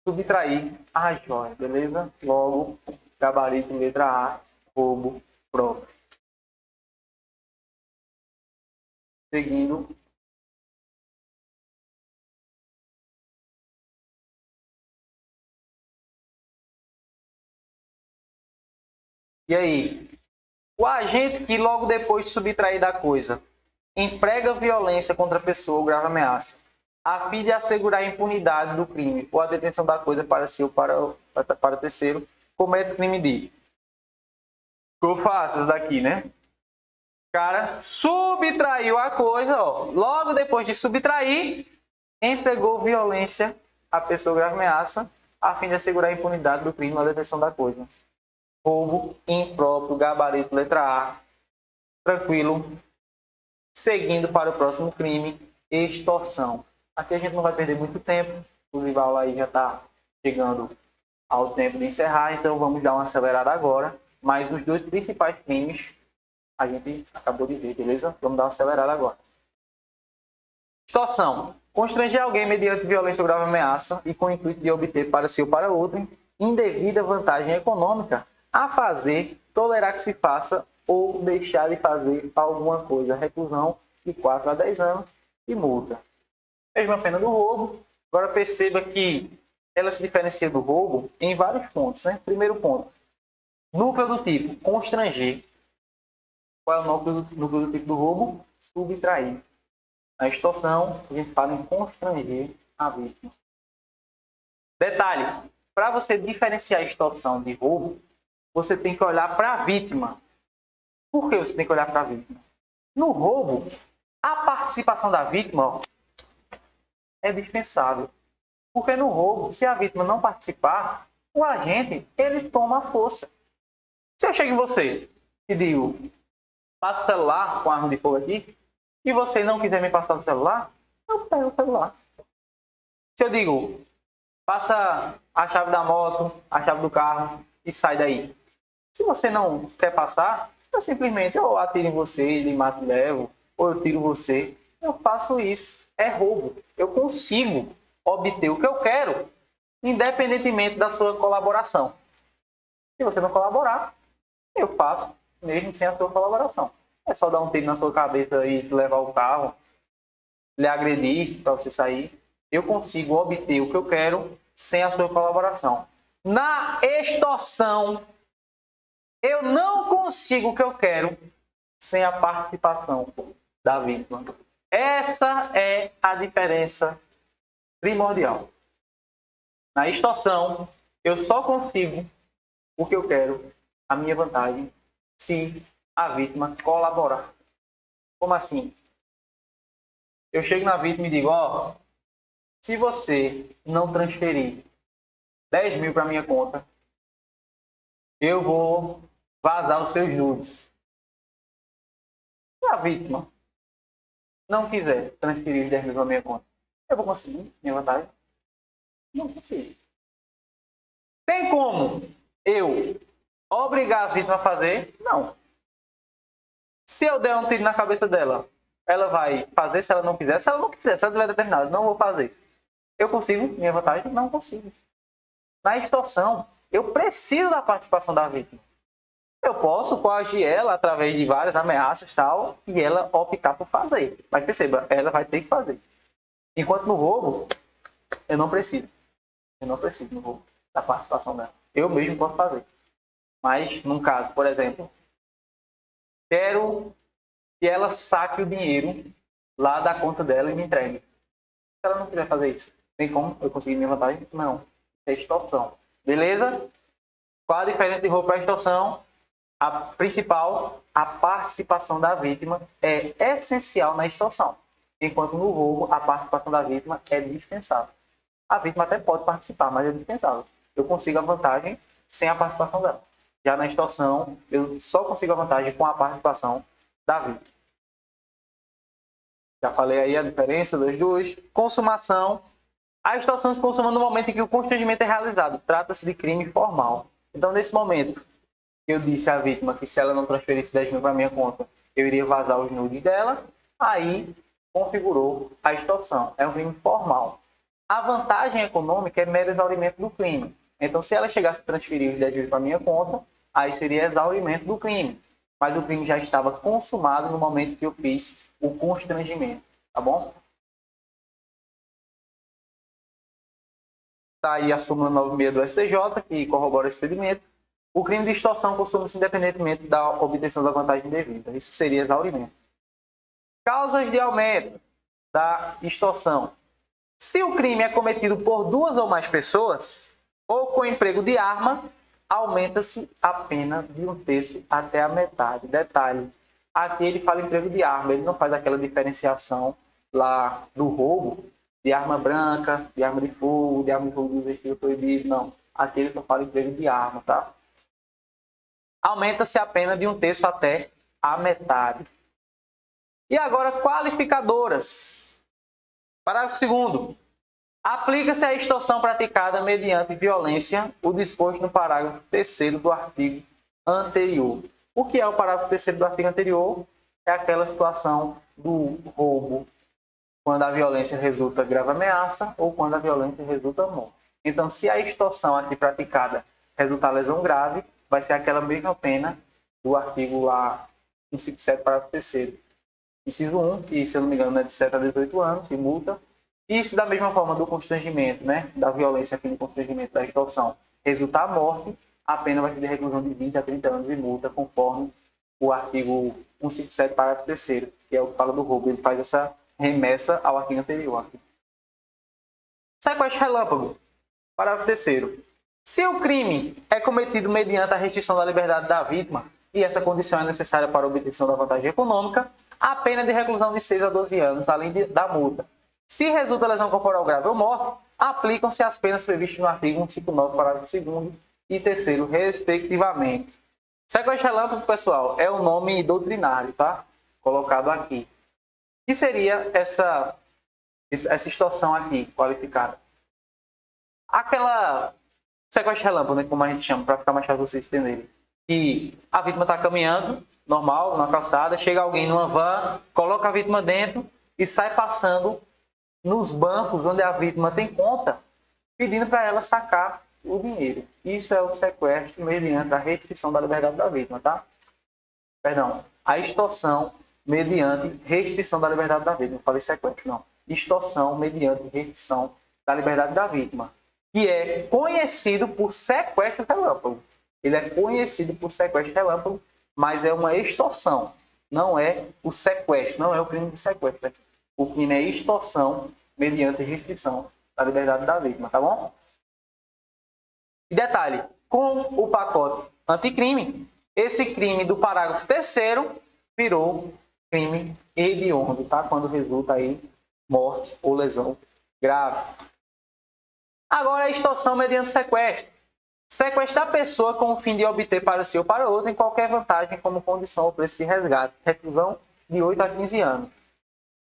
Speaker 1: subtrair a joia, beleza? Logo, gabarito letra A, roubo próprio. Seguindo. E aí? O agente que logo depois de subtrair da coisa emprega violência contra a pessoa ou grave ameaça, a fim de assegurar a impunidade do crime ou a detenção da coisa para si ou para terceiro, comete crime de... Ficou fácil isso daqui, né? O cara subtraiu a coisa, ó. Logo depois de subtrair, empregou violência à pessoa ou grave ameaça, a fim de assegurar a impunidade do crime ou a detenção da coisa. Roubo impróprio, gabarito, letra A. Tranquilo. Seguindo para o próximo crime, extorsão. Aqui a gente não vai perder muito tempo. O rival aí já está chegando ao tempo de encerrar, então vamos dar uma acelerada agora. Mas os dois principais crimes a gente acabou de ver, beleza? Vamos dar uma acelerada agora. Extorsão. Constranger alguém mediante violência ou grave ameaça e com o intuito de obter para si ou para outro indevida vantagem econômica a fazer, tolerar que se faça ou deixar de fazer alguma coisa. Reclusão de 4 a 10 anos e multa. Mesma pena do roubo. Agora perceba que ela se diferencia do roubo em vários pontos, né? Primeiro ponto. Núcleo do tipo constranger. Qual é o núcleo do tipo do roubo? Subtrair. Na extorsão, a gente fala em constranger a vítima. Detalhe, para você diferenciar a extorsão de roubo, você tem que olhar para a vítima. Por que você tem que olhar para a vítima? No roubo, a participação da vítima, ó, é dispensável. Porque no roubo, se a vítima não participar, o agente ele toma a força. Se eu chego em você e digo, passa o celular com a arma de fogo aqui, e você não quiser me passar o celular, eu pego o celular. Se eu digo, passa a chave da moto, a chave do carro e sai daí. Se você não quer passar, eu simplesmente ou atiro em você, lhe mato e levo, ou eu tiro você. Eu faço isso. É roubo. Eu consigo obter o que eu quero, independentemente da sua colaboração. Se você não colaborar, eu faço, mesmo sem a sua colaboração. É só dar um tiro na sua cabeça e levar o carro, lhe agredir para você sair. Eu consigo obter o que eu quero sem a sua colaboração. Na extorsão, eu não consigo o que eu quero sem a participação da vítima. Essa é a diferença primordial. Na extorsão, eu só consigo o que eu quero, a minha vantagem, se a vítima colaborar. Como assim? Eu chego na vítima e digo, ó, se você não transferir 10 mil para minha conta, eu vou vazar os seus nudes. Se a vítima não quiser transferir os 10 mil para minha conta, eu vou conseguir minha vantagem? Não consigo. Tem como eu obrigar a vítima a fazer? Não. Se eu der um tiro na cabeça dela, ela vai fazer se ela não quiser. Se ela não quiser, se ela tiver determinado, não vou fazer. Eu consigo minha vantagem? Não consigo. Na extorsão, eu preciso da participação da vítima. Eu posso coagir ela através de várias ameaças tal, e ela optar por fazer. Mas perceba, ela vai ter que fazer. Enquanto no roubo, eu não preciso. Eu não preciso no roubo da participação dela. Eu mesmo posso fazer. Mas, num caso, por exemplo, quero que ela saque o dinheiro lá da conta dela e me entregue. Se ela não quiser fazer isso, tem como eu conseguir minha vantagem? Não. É extorsão. Beleza? Qual a diferença de roubo para extorsão? A principal, a participação da vítima é essencial na extorsão. Enquanto no roubo, a participação da vítima é dispensável. A vítima até pode participar, mas é dispensável. Eu consigo a vantagem sem a participação dela. Já na extorsão, eu só consigo a vantagem com a participação da vítima. Já falei aí a diferença das duas. Consumação. A extorsão se consuma no momento em que o constrangimento é realizado. Trata-se de crime formal. Então, nesse momento, eu disse à vítima que se ela não transferisse 10 mil para minha conta, eu iria vazar os nudes dela. Aí, configurou a extorsão. É um crime formal. A vantagem econômica é mero exaurimento do crime. Então, se ela chegasse a transferir os 10 mil para minha conta, aí seria exaurimento do crime. Mas o crime já estava consumado no momento que eu fiz o constrangimento. Tá bom? Está aí a súmula 96 do STJ, que corrobora esse entendimento. O crime de extorsão consome-se independentemente da obtenção da vantagem devida. Isso seria exaurimento. Causas de aumento da extorsão. Se o crime é cometido por 2 ou mais pessoas, ou com emprego de arma, aumenta-se a pena de 1/3 até a metade. Detalhe, aqui ele fala emprego de arma, ele não faz aquela diferenciação lá do roubo, de arma branca, de arma de fogo do vestido proibido, não. Aqui ele só fala emprego de arma, tá? Aumenta-se a pena de 1/3 até a metade. E agora, qualificadoras. Parágrafo 2º. Aplica-se a extorsão praticada mediante violência o disposto no parágrafo 3º do artigo anterior. O que é o parágrafo 3º do artigo anterior? É aquela situação do roubo, quando a violência resulta grave ameaça ou quando a violência resulta morte. Então, se a extorsão aqui praticada resultar lesão grave, vai ser aquela mesma pena do artigo lá 157, parágrafo 3º. Inciso 1, que, se eu não me engano, é de 7 a 18 anos, de multa. E se da mesma forma do constrangimento, né, da violência aqui no constrangimento da extorsão, resultar morte, a pena vai ser de reclusão de 20 a 30 anos de multa, conforme o artigo 157, parágrafo 3º, que é o que fala do roubo. Ele faz essa remessa ao artigo anterior. Sequestro relâmpago. Parágrafo 3º. Se o crime é cometido mediante a restrição da liberdade da vítima, e essa condição é necessária para a obtenção da vantagem econômica, a pena de reclusão de 6 a 12 anos, além da multa. Se resulta lesão corporal grave ou morte, aplicam-se as penas previstas no artigo 159, parágrafo 2º e 3º, respectivamente. Sequestro relâmpago, pessoal, é o nome doutrinário, tá? Colocado aqui. O que seria essa extorsão aqui, qualificada? Aquela sequestro relâmpago, né, como a gente chama, para ficar mais fácil vocês entenderem. Que a vítima está caminhando, normal, na calçada, chega alguém numa van, coloca a vítima dentro e sai passando nos bancos onde a vítima tem conta, pedindo para ela sacar o dinheiro. Isso é o sequestro mediante a restrição da liberdade da vítima, tá? Perdão, a extorsão mediante restrição da liberdade da vítima. Não falei sequestro, não. Extorsão mediante restrição da liberdade da vítima, que é conhecido por sequestro relâmpago. Ele é conhecido por sequestro relâmpago, mas é uma extorsão. Não é o sequestro, não é o crime de sequestro. O crime é extorsão mediante restrição da liberdade da vítima, tá bom? E detalhe, com o pacote anticrime, esse crime do parágrafo 3º virou crime hediondo, tá? Quando resulta aí morte ou lesão grave. Agora, a extorsão mediante sequestro. Sequestrar a pessoa com o fim de obter para si ou para outro em qualquer vantagem como condição ou preço de resgate. Reclusão de 8 a 15 anos.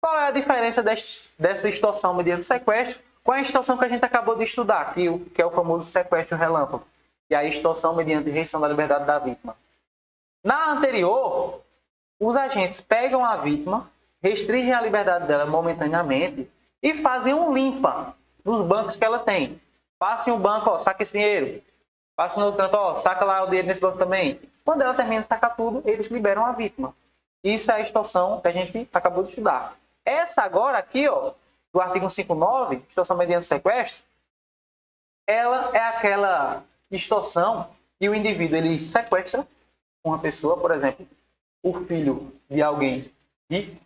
Speaker 1: Qual é a diferença dessa extorsão mediante sequestro com a extorsão que a gente acabou de estudar, que é o famoso sequestro relâmpago, e a extorsão mediante restrição da liberdade da vítima? Na anterior, os agentes pegam a vítima, restringem a liberdade dela momentaneamente e fazem um limpa nos bancos que ela tem. Passa em um banco, ó, saca esse dinheiro. Passa no outro canto, ó, saca lá o dinheiro nesse banco também. Quando ela termina de sacar tudo, eles liberam a vítima. Isso é a extorsão que a gente acabou de estudar. Essa agora aqui, ó, do artigo 159, extorsão mediante sequestro, ela é aquela extorsão que o indivíduo ele sequestra uma pessoa, por exemplo, o filho de alguém rico,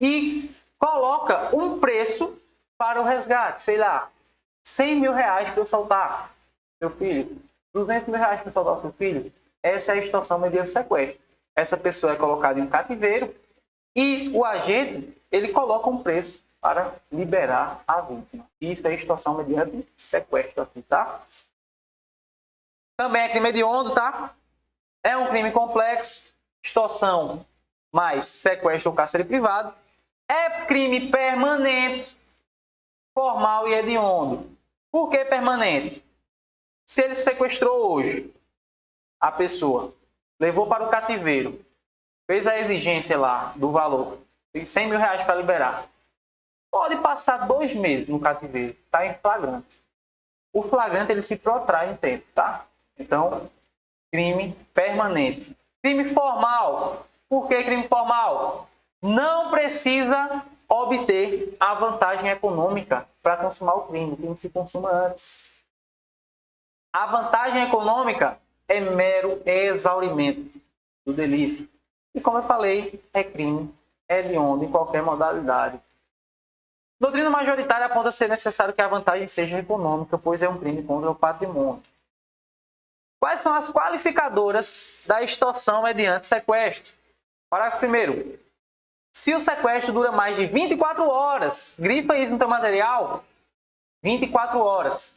Speaker 1: e coloca um preço para o resgate, sei lá, 100 mil reais para eu soltar seu filho, 200 mil reais para soltar o seu filho. Essa é a extorsão mediante sequestro. Essa pessoa é colocada em um cativeiro e o agente ele coloca um preço para liberar a vítima. Isso é extorsão mediante sequestro aqui, tá? Também é crime hediondo, tá? É um crime complexo, extorsão mais sequestro ou cárcere privado. É crime permanente, formal e hediondo. Por que permanente? Se ele sequestrou hoje a pessoa, levou para o cativeiro, fez a exigência lá do valor, tem 100 mil reais para liberar, pode passar 2 meses no cativeiro, está em flagrante. O flagrante ele se protrai em tempo, tá? Então, crime permanente. Crime formal. Por que crime formal? Não precisa obter a vantagem econômica para consumar o crime se consuma antes. A vantagem econômica é mero exaurimento do delito. E como eu falei, é crime hediondo em qualquer modalidade. Doutrina majoritária aponta ser necessário que a vantagem seja econômica, pois é um crime contra o patrimônio. Quais são as qualificadoras da extorsão mediante sequestro? Parágrafo 1º. Se o sequestro dura mais de 24 horas, grifa isso no teu material, 24 horas.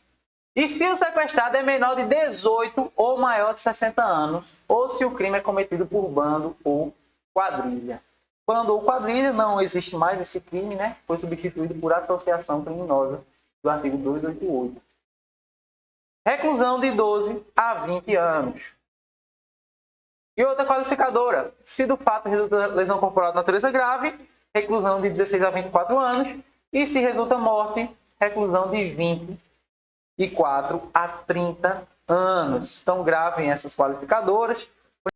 Speaker 1: E se o sequestrado é menor de 18 ou maior de 60 anos, ou se o crime é cometido por bando ou quadrilha. Bando ou quadrilha, não existe mais esse crime, né? Foi substituído por associação criminosa do artigo 288. Reclusão de 12 a 20 anos. E outra qualificadora, se do fato resulta lesão corporal de natureza grave, reclusão de 16 a 24 anos. E se resulta morte, reclusão de 24 a 30 anos. Então, gravem essas qualificadoras.